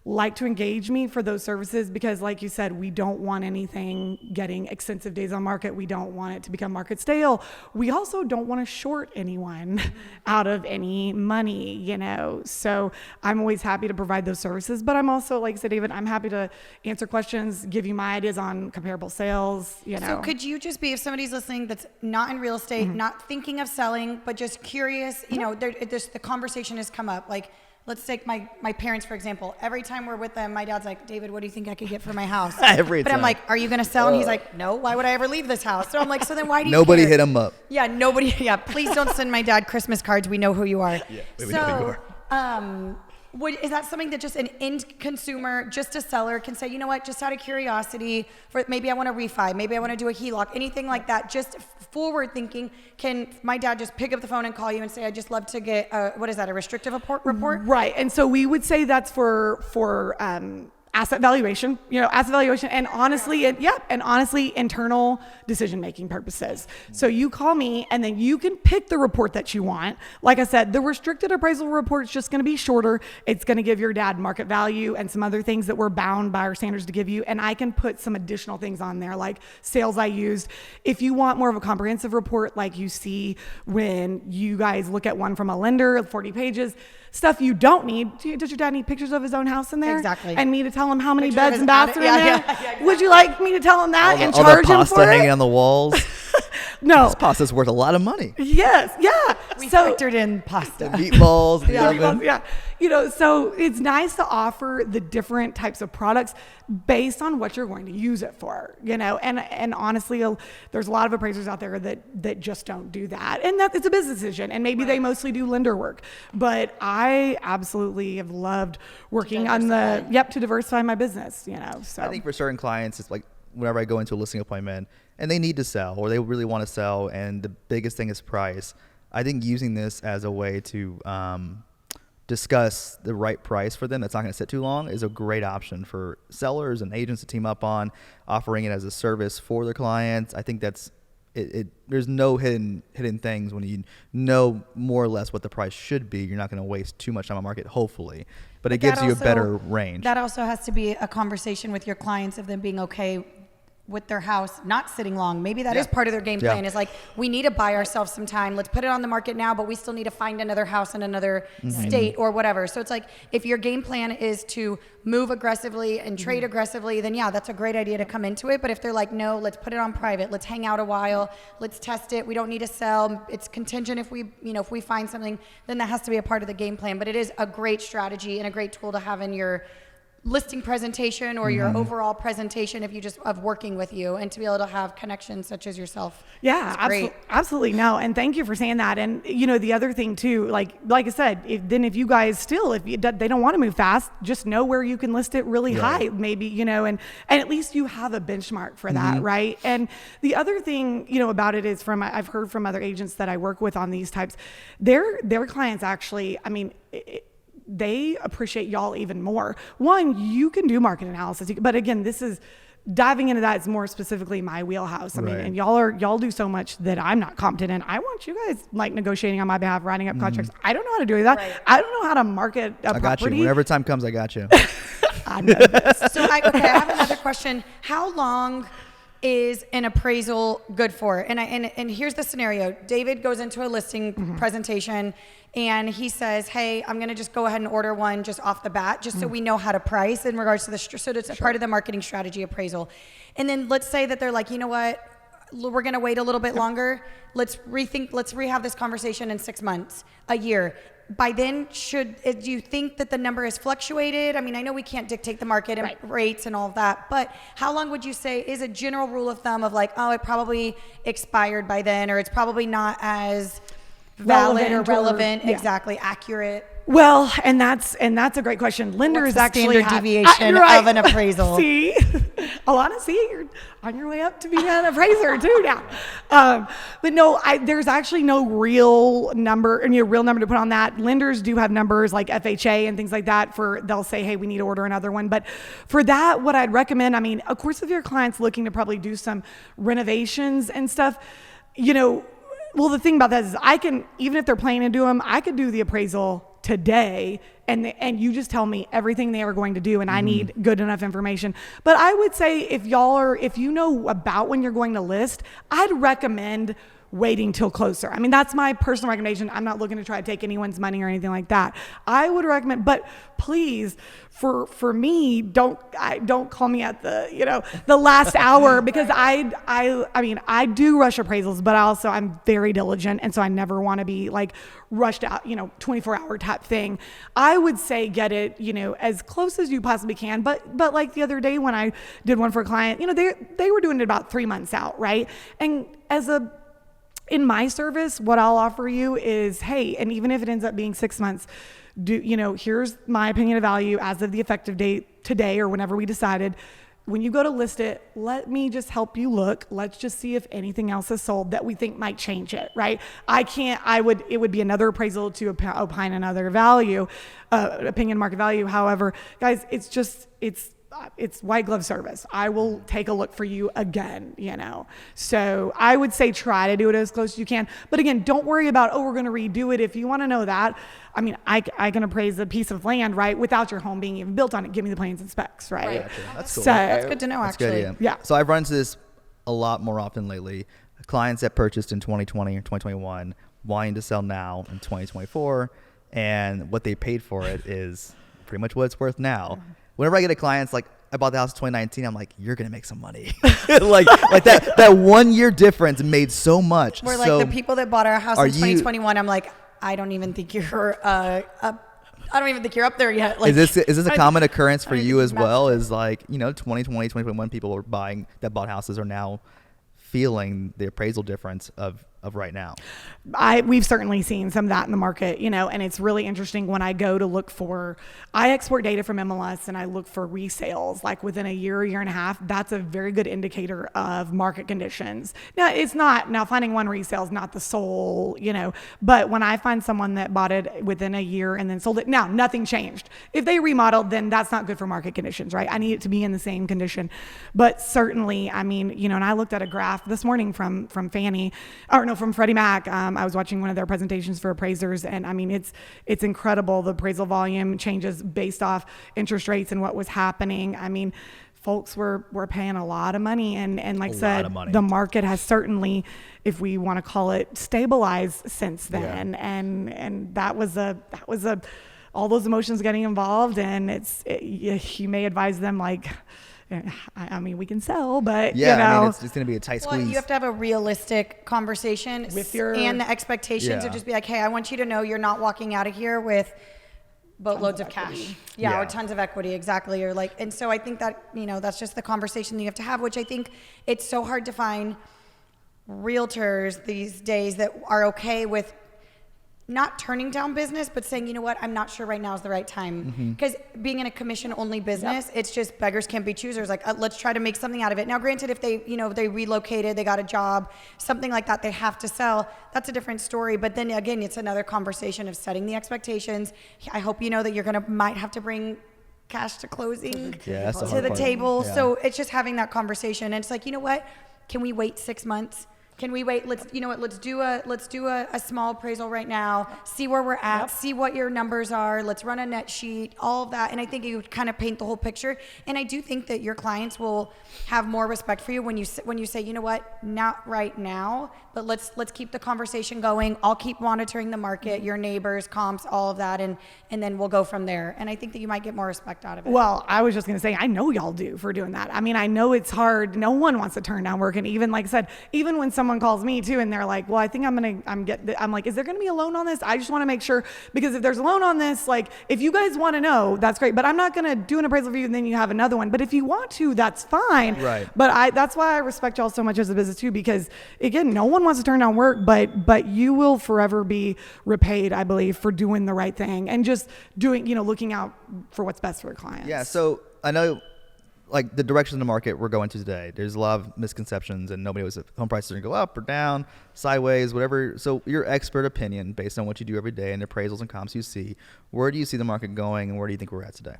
like to engage me for those services because, like you said, we don't want anything getting extensive days on market. We don't want it to become market stale. We also don't want to short anyone out of any money, you know. So I'm always happy to provide those services, but I'm also, like I said, David, I'm happy to answer questions, give you my ideas on comparable sales, you know. So could you just be, if somebody's listening that's not in real estate, not thinking of selling, but just curious, you know, the conversation has come up, like, let's take my parents, for example. Every time we're with them, my dad's like, David, what do you think I could get for my house? Every but time. I'm like, are you going to sell? And he's like, no, why would I ever leave this house? So I'm like, so then why do you Nobody care? hit him up. Yeah, nobody. Yeah, please don't send my dad Christmas cards. We know who you are. Yeah, we know who you are. Is that something that just an end consumer, just a seller can say, you know what, just out of curiosity, for maybe I want to refi, maybe I want to do a HELOC, anything like that, just forward thinking, can my dad just pick up the phone and call you and say, I'd just love to get, what is that, a restrictive report? Right. And so we would say that's for asset valuation, and honestly, internal decision-making purposes. So you call me and then you can pick the report that you want. Like I said, the restricted appraisal report is just going to be shorter. It's going to give your dad market value and some other things that we're bound by our standards to give you. And I can put some additional things on there, like sales I used. If you want more of a comprehensive report, like you see when you guys look at one from a lender, 40 pages, stuff you don't need. Does your dad need pictures of his own house in there? Exactly. And me to tell him how many Picture beds and baths are in there? Yeah, exactly. Would you like me to tell him that and all charge the him pasta for hanging it? on the walls. No. This pasta's worth a lot of money. Yes. Yeah. We factored in pasta. Meatballs, the Yeah, oven. yeah. You know, so it's nice to offer the different types of products based on what you're going to use it for, you know, and honestly, there's a lot of appraisers out there that just don't do that. And that it's a business decision, and maybe they mostly do lender work, but I absolutely have loved working on to diversify my business, you know, so. I think for certain clients, it's like whenever I go into a listing appointment and they need to sell or they really want to sell and the biggest thing is price, I think using this as a way to discuss the right price for them that's not going to sit too long is a great option for sellers and agents to team up on, offering it as a service for their clients. I think that's it. There's no hidden things when you know more or less what the price should be. You're not going to waste too much time on market, hopefully, but it gives you a better range. That also has to be a conversation with your clients of them being okay with their house not sitting long. Maybe that is part of their game plan is like, we need to buy ourselves some time. Let's put it on the market now, but we still need to find another house in another state or whatever. So it's like, if your game plan is to move aggressively and trade aggressively, then yeah, that's a great idea to come into it. But if they're like, no, let's put it on private, let's hang out a while, let's test it, we don't need to sell, it's contingent if we find something, then that has to be a part of the game plan. But it is a great strategy and a great tool to have in your listing presentation or your overall presentation if you just of working with you, and to be able to have connections such as yourself. Yeah, absolutely. No, and thank you for saying that. And you know, the other thing too, like I said, if you guys still, they don't want to move fast, just know where you can list it really high, maybe, you know, and at least you have a benchmark for that, right? And the other thing, you know, about it is I've heard from other agents that I work with on these types, their clients actually, I mean, they appreciate y'all even more. One, you can do market analysis, but again, this is diving into that. It's more specifically my wheelhouse. I mean, and y'all do so much that I'm not competent in. I want you guys like negotiating on my behalf, writing up contracts. I don't know how to do that. Right. I don't know how to market a property. I got you. Whenever time comes, I got you. I know this. So I have another question. How long is an appraisal good for? And here's the scenario. David goes into a listing presentation and he says, hey, I'm going to just go ahead and order one just off the bat, just so we know how to price in regards to the, so it's a part of the marketing strategy appraisal. And then let's say that they're like, you know what, we're going to wait a little bit longer. Let's rehab this conversation in 6 months, a year. By then, do you think that the number has fluctuated? I mean, I know we can't dictate the market and rates and all of that, but how long would you say is a general rule of thumb of like, oh, it probably expired by then, or it's probably not as valid or relevant, exactly accurate? Well, and that's a great question. Lenders actually standard deviation of an appraisal. See, Alana, you're on your way up to being an appraiser too now. But no, there's actually no real number to put on that. Lenders do have numbers like FHA and things like that they'll say, hey, we need to order another one. But for that, what I'd recommend, I mean, of course, if your client's looking to probably do some renovations and stuff, you know, well, the thing about that is even if they're planning to do them, I could do the appraisal today, and you just tell me everything they are going to do, and I need good enough information. But I would say if you know about when you're going to list, I'd recommend waiting till closer. I mean, that's my personal recommendation. I'm not looking to try to take anyone's money or anything like that. I would recommend, but please, for me, don't call me at the last hour, because I mean, I do rush appraisals, but I'm very diligent, and so I never want to be like rushed out, 24-hour type thing. I would say get it, as close as you possibly can. But like the other day when I did one for a client, they were doing it about 3 months out, right? And in my service, what I'll offer you is, hey, and even if it ends up being 6 months, here's my opinion of value as of the effective date today or whenever we decided. When you go to list it, let me just help you look. Let's just see if anything else is sold that we think might change it, right? It would be another appraisal to opine another value, opinion market value. However, guys, it's white glove service. I will take a look for you again, So I would say try to do it as close as you can. But again, don't worry about, we're going to redo it. If you want to know that, I mean, I can appraise a piece of land, right, without your home being even built on it. Give me the plans and specs, right? Gotcha. That's cool. So, That's good to know, That's actually. good, Yeah. So I've run into this a lot more often lately. Clients that purchased in 2020 or 2021 wanting to sell now in 2024, and what they paid for it is pretty much what it's worth now. Whenever I get a client's like, I bought the house in 2019, I'm like, you're going to make some money. like that 1 year difference made so much. We're So like the people that bought our house in you- 2021. I'm like, I don't even think you're up there yet. Like, is this a common occurrence for I don't you even as think well? Is like, 2020, 2021 people are bought houses are now feeling the appraisal difference of right now? We've certainly seen some of that in the market, and it's really interesting when I go to look for, I export data from MLS and I look for resales, like within a year and a half. That's a very good indicator of market conditions. Now finding one resale is not the sole, but when I find someone that bought it within a year and then sold it, now nothing changed. If they remodeled, then that's not good for market conditions, right? I need it to be in the same condition. But certainly, I mean, and I looked at a graph this morning from Freddie Mac. I was watching one of their presentations for appraisers, and I mean, it's incredible. The appraisal volume changes based off interest rates and what was happening. I mean, folks were paying a lot of money, and like I said, the market has certainly, if we want to call it, stabilized since then. Yeah. And that was all those emotions getting involved, and you may advise them like, I mean, we can sell, but I mean, it's going to be a tight squeeze. well, you have to have a realistic conversation and the expectations of just be like, hey, I want you to know you're not walking out of here with boatloads of cash, or tons of equity, exactly, or like, and so I think that that's just the conversation that you have to have, which I think it's so hard to find realtors these days that are okay with not turning down business, but saying, you know what, I'm not sure right now is the right time. Because being in a commission-only business, it's just beggars can't be choosers. Like, let's try to make something out of it. Now, granted, if they, they relocated, they got a job, something like that, they have to sell. That's a different story. But then again, it's another conversation of setting the expectations. I hope you know that might have to bring cash to closing to the table. Yeah. So it's just having that conversation. And it's like, you know what? Can we wait 6 months? Can we wait? Let's do a small appraisal right now. See where we're at. See what your numbers are. Let's run a net sheet. All of that, and I think you kind of paint the whole picture. And I do think that your clients will have more respect for you when you say, you know what, not right now, but let's keep the conversation going. I'll keep monitoring the market, your neighbors, comps, all of that, and then we'll go from there. And I think that you might get more respect out of it. Well, I was just gonna say, I know y'all do for doing that. I mean, I know it's hard. No one wants to turn down work, and even like I said, even when someone calls me too and they're like, well, I think I'm like, is there going to be a loan on this? I just want to make sure, because if there's a loan on this, like if you guys want to know, that's great, but I'm not going to do an appraisal for you and then you have another one. But if you want to, that's fine. Right. But that's why I respect y'all so much as a business too, because again, no one wants to turn down work, but you will forever be repaid, I believe, for doing the right thing and just doing, looking out for what's best for your clients. Yeah. So I know, like the direction of the market we're going to today, there's a lot of misconceptions, and nobody knows if home prices are going to go up or down, sideways, whatever. So your expert opinion, based on what you do every day and appraisals and comps you see, where do you see the market going, and where do you think we're at today?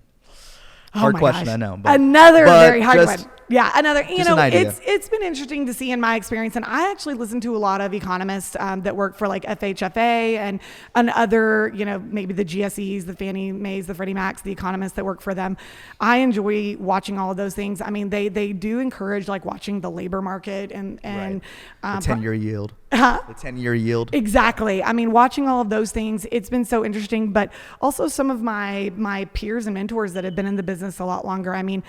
Hard question, I know. Another but very hard just- one. Yeah, another. You know, an idea. it's been interesting to see in my experience, and I actually listen to a lot of economists that work for like FHFA and other, you know, maybe the GSEs, the Fannie Mae's, the Freddie Macs, the economists that work for them. I enjoy watching all of those things. I mean, they do encourage like watching the labor market and the 10-year yield. Huh? The 10-year yield. Exactly. I mean, watching all of those things, it's been so interesting. But also some of my peers and mentors that have been in the business a lot longer. I mean,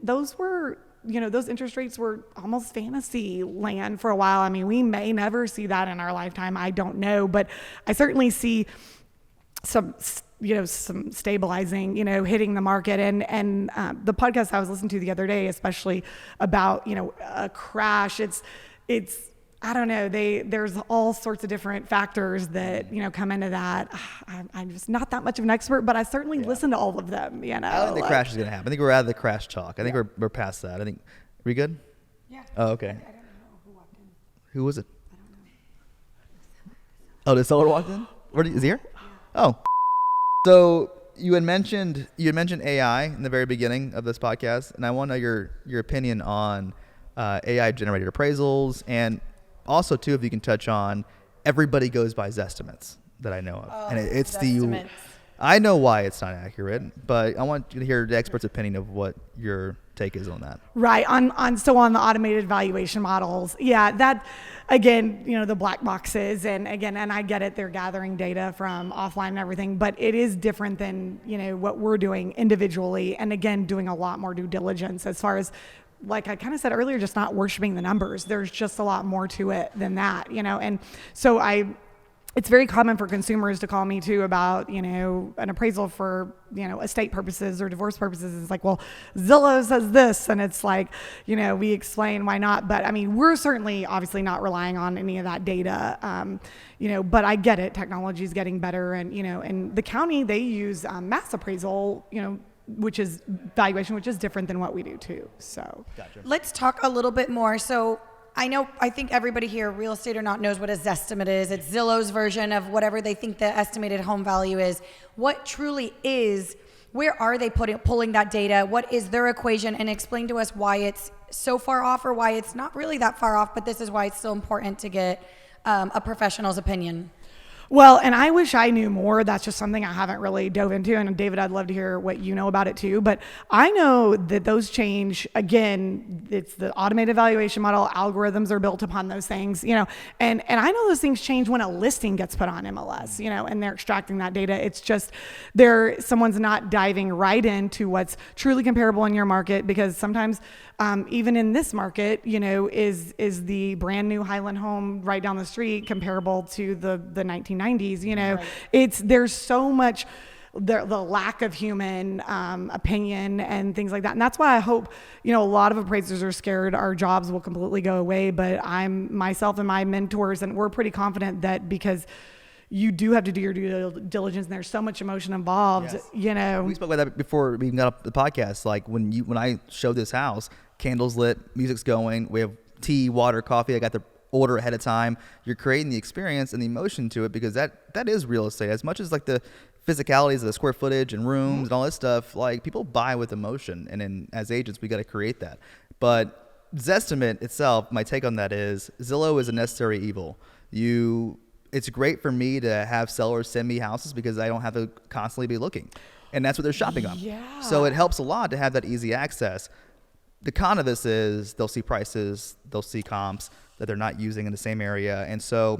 those were, you know, those interest rates were almost fantasy land for a while. I mean, we may never see that in our lifetime. I don't know, but I certainly see some stabilizing, you know, hitting the market. And the podcast I was listening to the other day, especially about, you know, a crash, it's I don't know. There's all sorts of different factors that, you know, come into that. I'm just not that much of an expert, but I certainly listen to all of them. You know, I don't think the crash is going to happen. I think we're out of the crash talk. I think we're past that. I think. Are we good? Yeah. Oh, okay. I don't know who walked in. Who was it? I don't know. Oh, the seller walked in. Is he here? Oh. So you had mentioned AI in the very beginning of this podcast, and I want to know your opinion on AI generated appraisals, and also too, if you can touch on, everybody goes by Zestimates that I know of, and it's Zestimates. I know why it's not accurate, but I want you to hear the expert's opinion of what your take is on that. Right. On the automated valuation models. Yeah, that again, you know, the black boxes, and I get it, they're gathering data from offline and everything, but it is different than, you know, what we're doing individually, and again, doing a lot more due diligence as far as, like I kind of said earlier, just not worshiping the numbers. There's just a lot more to it than that, you know? And so it's very common for consumers to call me too about, you know, an appraisal for, you know, estate purposes or divorce purposes. It's like, well, Zillow says this, and it's like, you know, we explain why not. But I mean, we're certainly obviously not relying on any of that data, you know, but I get it. Technology is getting better, and, you know, and the county, they use mass appraisal, you know, which is valuation, which is different than what we do too. So Gotcha. Let's talk a little bit more. So I think everybody here, real estate or not, knows what a Zestimate is. It's Zillow's version of whatever they think the estimated home value is. What truly is, where are they pulling that data? What is their equation? And explain to us why it's so far off, or why it's not really that far off, but this is why it's still important to get a professional's opinion. Well, and I wish I knew more. That's just something I haven't really dove into. And David, I'd love to hear what you know about it too. But I know that those change. Again, it's the automated valuation model. Algorithms are built upon those things, you know. And I know those things change when a listing gets put on MLS, you know, and they're extracting that data. It's just someone's not diving right into what's truly comparable in your market, because sometimes even in this market, you know, is the brand new Highland home right down the street comparable to the 1990s, you know? Right. There's so much the lack of human opinion and things like that. And that's why I hope, you know, a lot of appraisers are scared our jobs will completely go away, but I'm myself and my mentors, and we're pretty confident that, because you do have to do your due diligence, and there's so much emotion involved, yes. You know. We spoke about that before we got up the podcast. Like when I showed this house, candles lit, music's going, we have tea, water, coffee. I got the order ahead of time. You're creating the experience and the emotion to it, because that is real estate. As much as like the physicalities of the square footage and rooms and all this stuff, like people buy with emotion, and then as agents, we got to create that. But Zestimate itself, my take on that is Zillow is a necessary evil. It's great for me to have sellers send me houses because I don't have to constantly be looking, and that's what they're shopping on. Yeah. So it helps a lot to have that easy access. The con of this is they'll see prices, they'll see comps that they're not using in the same area. And so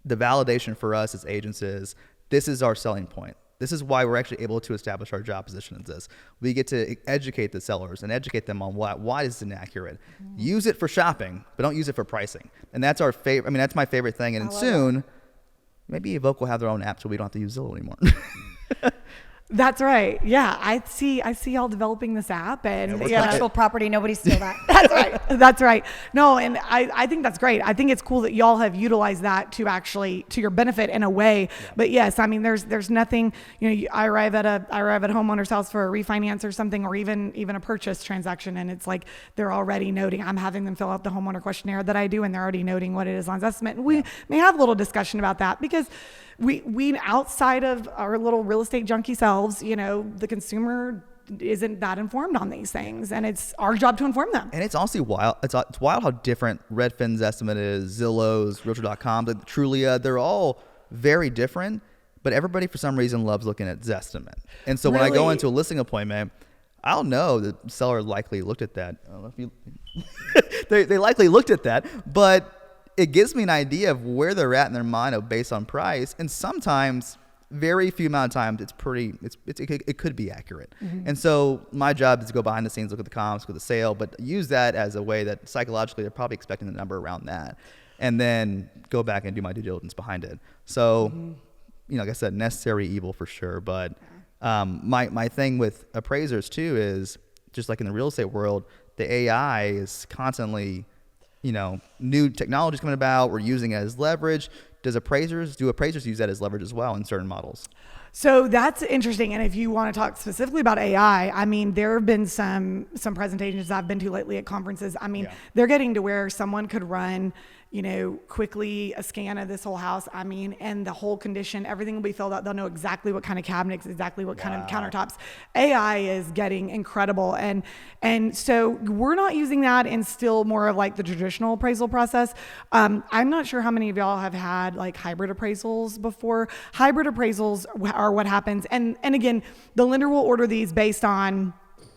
the validation for us as agents is this is our selling point. This is why we're actually able to establish our job position as this. We get to educate the sellers and educate them on why is it inaccurate. Use it for shopping, but don't use it for pricing. And that's our favorite. I mean, that's my favorite thing. And soon, maybe Evoke will have their own app, so we don't have to use Zillow anymore. That's right. Yeah, I see y'all developing this app, and intellectual property. Nobody steal that. That's right. That's right. No, and I think that's great. I think it's cool that y'all have utilized that to actually to your benefit in a way. Yeah. But yes, I mean, there's nothing. You know, I arrive at a homeowner's house for a refinance or something, or even a purchase transaction, and it's like they're already noting. I'm having them fill out the homeowner questionnaire that I do, and they're already noting what it is on Zestimate. And we may have a little discussion about that, because we outside of our little real estate junkie selves, themselves, the consumer isn't that informed on these things, and it's our job to inform them. And it's honestly wild. It's wild how different Redfin's estimate is, Zillow's, Realtor.com, Trulia. They're all very different, but everybody for some reason loves looking at Zestimate. And so when I go into a listing appointment, I'll know the seller likely looked at that. I don't know if you they likely looked at that, but it gives me an idea of where they're at in their mind based on price. And sometimes, very few amount of times, it could be accurate. And so my job is to go behind the scenes, look at the comps, look at the sale, but use that as a way that psychologically they're probably expecting the number around that, and then go back and do my due diligence behind it. So, like I said, necessary evil for sure. But my thing with appraisers too is, just like in the real estate world, the AI is constantly, new technologies coming about. We're using it as leverage. Do appraisers use that as leverage as well in certain models? So that's interesting. And if you want to talk specifically about AI, I mean, there have been some presentations I've been to lately at conferences. I mean, they're getting to where someone could run, quickly a scan of this whole house. I mean, and the whole condition, everything will be filled out. They'll know exactly what kind of cabinets, exactly what kind of countertops. AI is getting incredible. And so we're not using that in still more of like the traditional appraisal process. I'm not sure how many of y'all have had like hybrid appraisals before. Hybrid appraisals are what happens. And again, the lender will order these based on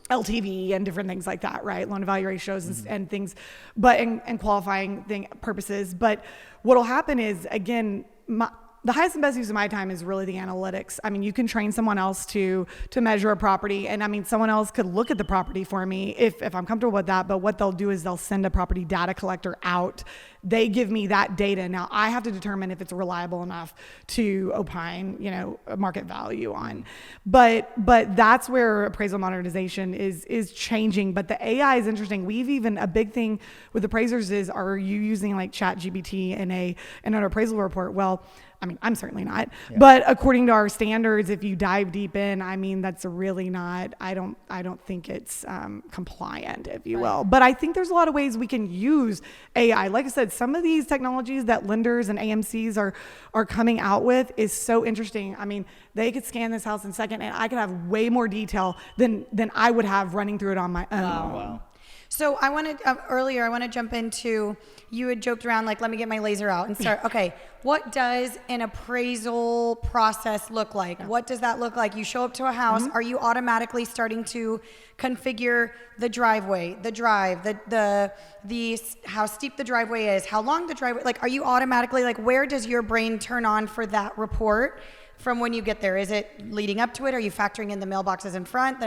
LTV and different things like that, right? Loan to value ratios and things, but and qualifying purposes. But what'll happen is, again, the highest and best use of my time is really the analytics. I mean, you can train someone else to measure a property, and I mean, someone else could look at the property for me if I'm comfortable with that. But what they'll do is they'll send a property data collector out. They give me that data. Now I have to determine if it's reliable enough to opine, a market value on. But that's where appraisal modernization is changing. But the AI is interesting. A big thing with appraisers is, are you using like ChatGPT in an appraisal report? Well, I mean, I'm certainly not, but according to our standards, if you dive deep in, I mean, that's really not, I don't think it's compliant, if you will. But I think there's a lot of ways we can use AI. Like I said, some of these technologies that lenders and AMCs are coming out with is so interesting. I mean, they could scan this house in a second, and I could have way more detail than I would have running through it on my own. Wow. So I wanted earlier, I want to jump into, you had joked around like, let me get my laser out and start. Okay, what does an appraisal process look like? What does that look like? You show up to a house. Are you automatically starting to configure the driveway, the drive, the how steep the driveway is, how long the driveway? Like, are you automatically like, where does your brain turn on for that report? From when you get there, is it leading up to it? Are you factoring in the mailboxes in front?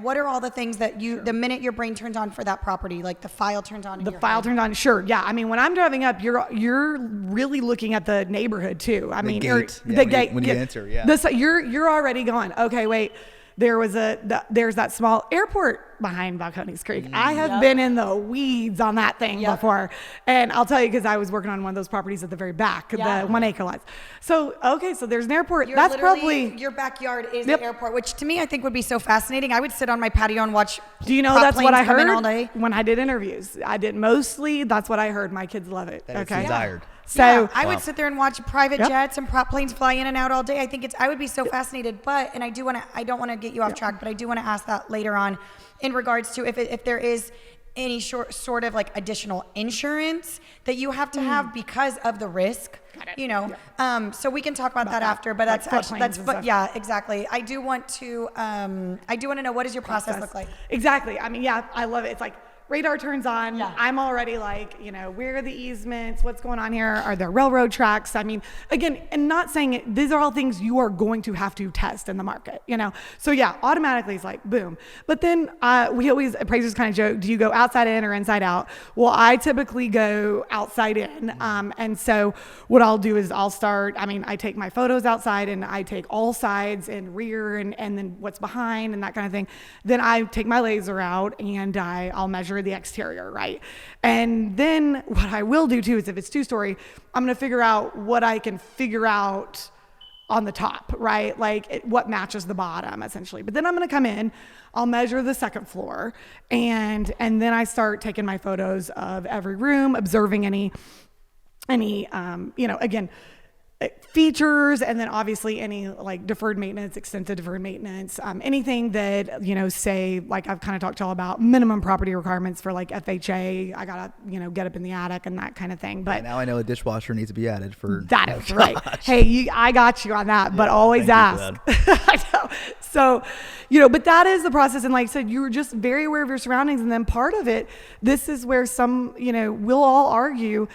What are all the things that the minute your brain turns on for that property, like the file turns on? Turns on. Sure. Yeah. I mean, when I'm driving up, you're really looking at the neighborhood too. I mean, the gate when you enter. Yeah. You're already going, okay, wait. There's that small airport behind Balcones Creek. I have been in the weeds on that thing before. And I'll tell you, because I was working on one of those properties at the very back, the 1 acre lots. So, okay, so there's an airport. That's probably... Your backyard is the airport, which to me, I think would be so fascinating. I would sit on my patio and watch. Do you know that's what I heard all day when I did interviews? That's what I heard. My kids love it. That it's desired. So I would sit there and watch private jets and prop planes fly in and out all day. I would be so fascinated. But, and I don't want to get you off track, but I do want to ask that later on in regards to if there is any sort of like additional insurance that you have to have because of the risk, so we can talk about that after, but yeah, exactly. I do want to know, what does your process look like? Exactly. I mean, I love it. It's like, radar turns on. Yeah. I'm already like, where are the easements? What's going on here? Are there railroad tracks? I mean, again, and not saying it, these are all things you are going to have to test in the market, So yeah, automatically it's like, boom. But then appraisers kind of joke, do you go outside in or inside out? Well, I typically go outside in. And so what I'll do is I take my photos outside and I take all sides and rear and then what's behind and that kind of thing. Then I take my laser out and I'll measure the exterior, right? And then what I will do too is, if it's 2-story, I'm going to figure out what I can figure out on the top, right? Like what matches the bottom essentially. But then I'm going to come in, I'll measure the second floor, and then I start taking my photos of every room, observing any again, features, and then obviously any like deferred maintenance, extensive deferred maintenance, anything that, say, like I've kind of talked to y'all about minimum property requirements for like FHA. I gotta, get up in the attic and that kind of thing. But now I know a dishwasher needs to be added for that is right. Hey, I got you on that, but always ask. I know. So, but that is the process. And like I said, you're just very aware of your surroundings. And then part of it, this is where some, we'll all argue,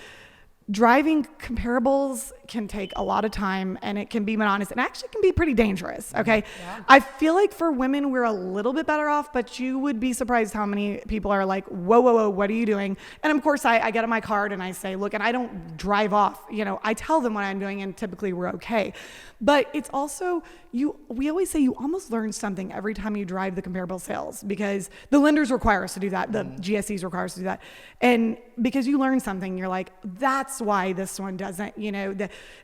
driving comparables can take a lot of time, and it can be monotonous, and actually can be pretty dangerous. Okay. Yeah. I feel like for women, we're a little bit better off, but you would be surprised how many people are like, whoa, what are you doing? And of course I get on my card and I say, look, and I don't drive off, I tell them what I'm doing, and typically we're okay. But it's also, we always say you almost learn something every time you drive the comparable sales, because the lenders require us to do that. The GSEs require us to do that. And because you learn something, you're like, that's why this one doesn't,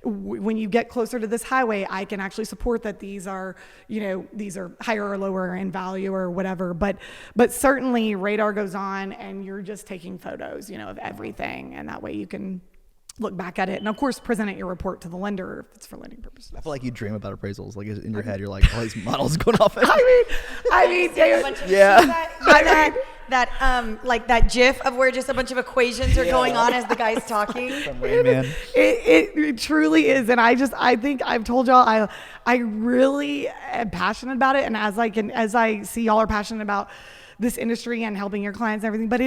when you get closer to this highway, I can actually support that these are higher or lower in value or whatever. But certainly radar goes on, and you're just taking photos, of everything. And that way you can look back at it, and of course present your report to the lender if it's for lending purposes. I feel like you dream about appraisals, like in your head you're like, all these models going off. I mean, like that GIF of where just a bunch of equations are going on as the guy's talking. It truly is, and I think I've told y'all I really am passionate about it, and as I see y'all are passionate about this industry and helping your clients and everything, but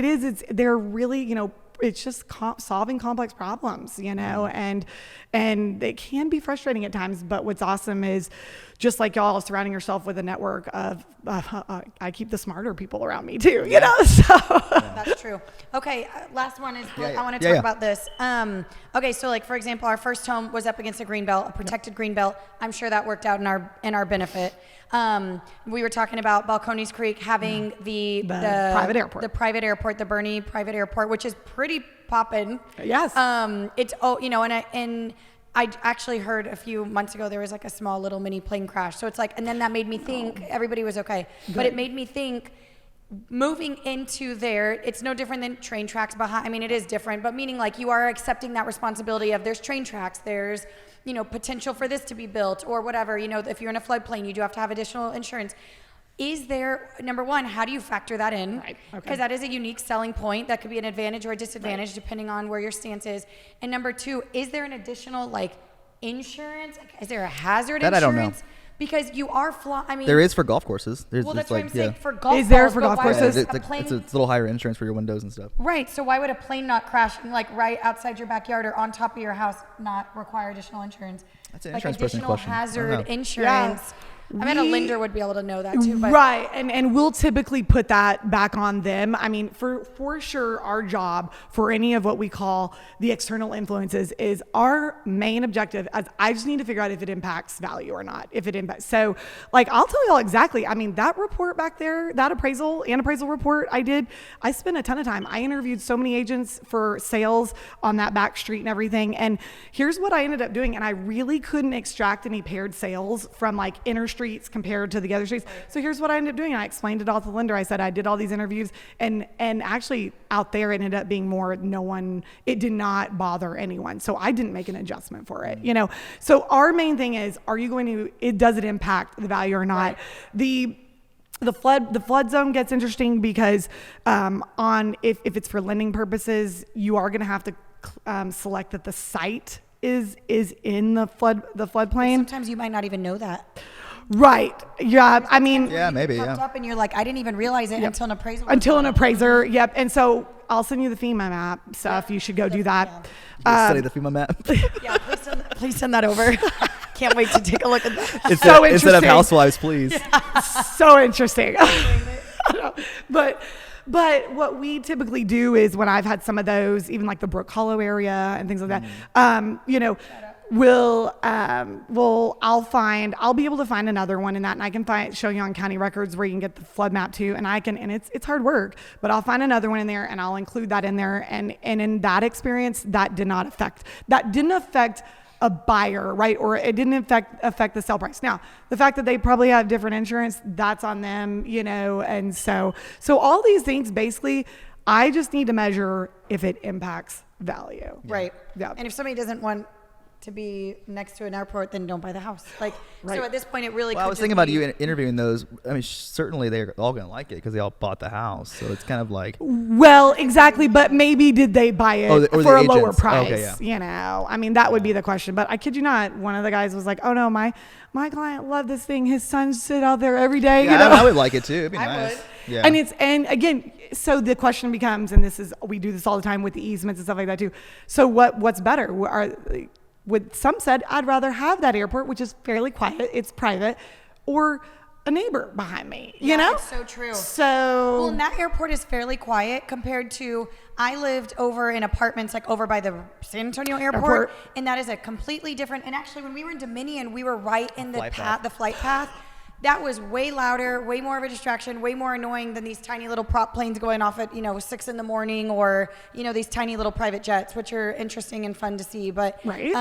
they're really, it's just solving complex problems, and it can be frustrating at times. But what's awesome is, just like y'all, surrounding yourself with a network of, I keep the smarter people around me too, so. That's true. Okay. Last one is, I want to talk about this. Okay. So like, for example, our first home was up against a green belt, a protected green belt. I'm sure that worked out in our benefit. We were talking about Balcones Creek having the private airport, the Bernie private airport, which is pretty poppin'. Yes. It's, and I actually heard a few months ago there was like a small little mini plane crash. So it's like, and then that made me think everybody was okay. Good. But it made me think, moving into there, it's no different than train tracks behind. I mean, it is different, but meaning like you are accepting that responsibility of there's train tracks, there's, potential for this to be built or whatever. If you're in a floodplain, you do have to have additional insurance. Is there, number one, how do you factor that in? Right. Okay. Because that is a unique selling point that could be an advantage or a disadvantage depending on where your stance is. And number two, is there an additional insurance? Is there a hazard insurance? I don't know. Because you are there is for golf courses. That's what I'm saying. For golf is there for golf courses? It's a little higher insurance for your windows and stuff. Right. So why would a plane not crash right outside your backyard or on top of your house not require additional insurance? That's an insurance person question. Additional hazard insurance. Yeah. I mean, a lender would be able to know that too. But. Right, and we'll typically put that back on them. I mean, for sure, our job for any of what we call the external influences is our main objective. As I just need to figure out if it impacts value or not. If it impacts, so I'll tell y'all exactly. I mean, that report back there, that appraisal report I spent a ton of time. I interviewed so many agents for sales on that back street and everything. And here's what I ended up doing, and I really couldn't extract any paired sales from inner streets compared to the other streets. So here's what I ended up doing. I explained it all to the lender. I said I did all these interviews, and actually out there it ended up being more it did not bother anyone. So I didn't make an adjustment for it, So our main thing is, does it impact the value or not? Right. The flood zone gets interesting because if it's for lending purposes, you are going to have to select that the site is in the floodplain. Sometimes you might not even know that. Right. Yeah. I mean. Yeah. Maybe. Yeah. Up and you're like, I didn't even realize it until an appraiser. Appraiser. Yep. And so I'll send you the FEMA map stuff. You should go do that. Yeah. Study the FEMA map. Yeah. Please send that over. Can't wait to take a look at that. Instead of housewives, please. Yeah. So interesting. But what we typically do is, when I've had some of those, even like the Brook Hollow area and things like that, I'll be able to find another one in that, and I can show you on county records where you can get the flood map too, and it's hard work, but I'll find another one in there and I'll include that in there, and in that experience, that didn't affect a buyer, right? Or it didn't affect the sale price. Now, the fact that they probably have different insurance, that's on them, and so all these things, basically, I just need to measure if it impacts value. Right. Yeah. And if somebody doesn't want to be next to an airport, then don't buy the house. Like, Right. so at this point, it really. Well, could I was just thinking about be- you interviewing those. I mean, certainly they're all going to like it because they all bought the house. So it's kind of like, Well, exactly, but maybe did they buy it Oh, or for a the lower agents. price? Okay, yeah. You know, I mean, that would be the question. But I kid you not, one of the guys was like, "Oh no, my client loved this thing. His sons sit out there every day." yeah, you know? I would like it too. It'd be I nice. would. Yeah. And again, so the question becomes, and this is, we do this all the time with the easements and stuff like that too. So what's better? Would some said, I'd rather have that airport, which is fairly quiet, it's private, or a neighbor behind me, you Yeah, know? it's so true. So Well, and that airport is fairly quiet compared to, I lived over in apartments like over by the San Antonio airport, and that is a completely different. And actually, when we were in Dominion, we were right in the flight path. That was way louder, way more of a distraction, way more annoying than these tiny little prop planes going off at 6 a.m. or these tiny little private jets, which are interesting and fun to see. But Right.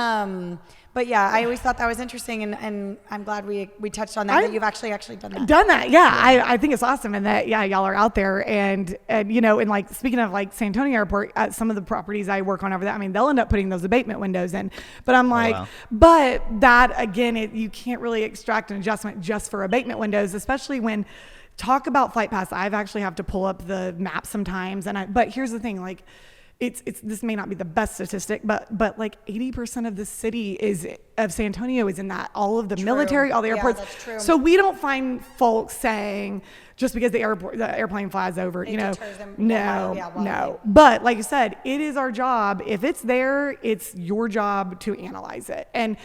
But yeah, I always thought that was interesting, and I'm glad we touched on that you've actually done that. done that. Yeah. I think it's awesome. And that, yeah, y'all are out there. And like, speaking of like San Antonio airport, at some of the properties I work on over there, I mean, they'll end up putting those abatement windows in, but I'm like, wow. but that again, you can't really extract an adjustment just for abatement windows, especially when talk about flight paths. I've actually have to pull up the map sometimes. But here's the thing, like, it's this may not be the best statistic, but like 80% of the city of San Antonio is in that, all of the military, all the airports. Yeah, that's true. So we don't find folks saying just because the airplane flies over, deters them. no. But like you said, it is our job. If it's there, it's your job to analyze it. And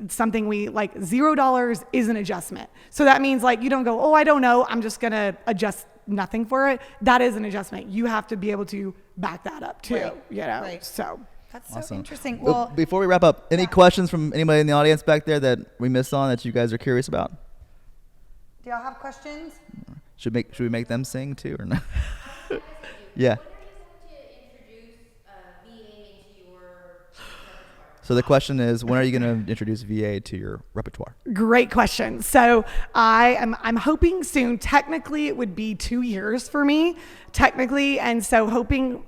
something we like, $0 is an adjustment. So that means like, you don't go, oh, I don't know, I'm just going to adjust nothing for it. That is an adjustment. You have to be able to back that up too, Right. Right. So That's so Awesome. interesting. Well, Well, before we wrap up, any questions from anybody in the audience back there that we missed on that you guys are curious about? do y'all have questions? Should we make them sing too or not? Yeah. So the question is, when are you going to introduce VA to your repertoire? great question. So I'm hoping soon. Technically, it would be 2 years for me, technically, and so hoping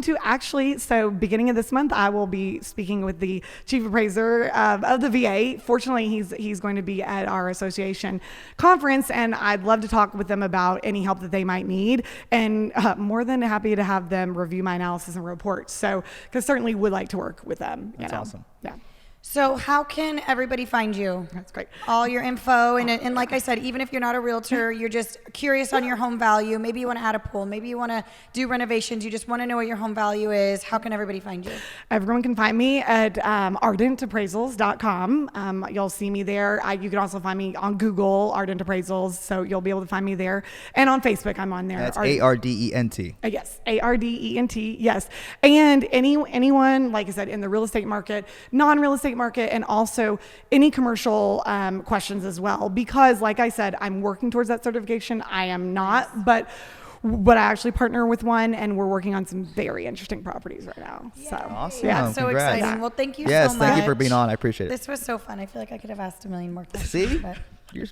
to actually. So beginning of this month, I will be speaking with the chief appraiser of the VA. Fortunately, he's going to be at our association conference, and I'd love to talk with them about any help that they might need, and more than happy to have them review my analysis and reports. So, because certainly would like to work with them. That's awesome. Yeah, So how can everybody find you? that's great. All your info, and like I said, even if you're not a realtor, you're just curious on your home value. Maybe you want to add a pool. Maybe you want to do renovations. You just want to know what your home value is. How can everybody find you? Everyone can find me at ardentappraisals.com. You'll see me there. You can also find me on Google, Ardent Appraisals, so you'll be able to find me there. And on Facebook, I'm on there. That's ARDENT. Yes, ARDENT, yes. And anyone, like I said, in the real estate market, non-real estate market, and also any commercial questions as well. Because, like I said, I'm working towards that certification. I am not, but I actually partner with one, and we're working on some very interesting properties right now. So, Awesome. yeah. That's so Congrats. exciting. Well, thank you Yes, so much. thank you for being on. I appreciate it. This was so fun. I feel like I could have asked a million more questions. See? but You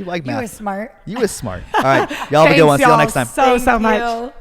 like You math. were smart. You was smart. All right. Y'all have a good one. See y'all next time. So Thank much. you.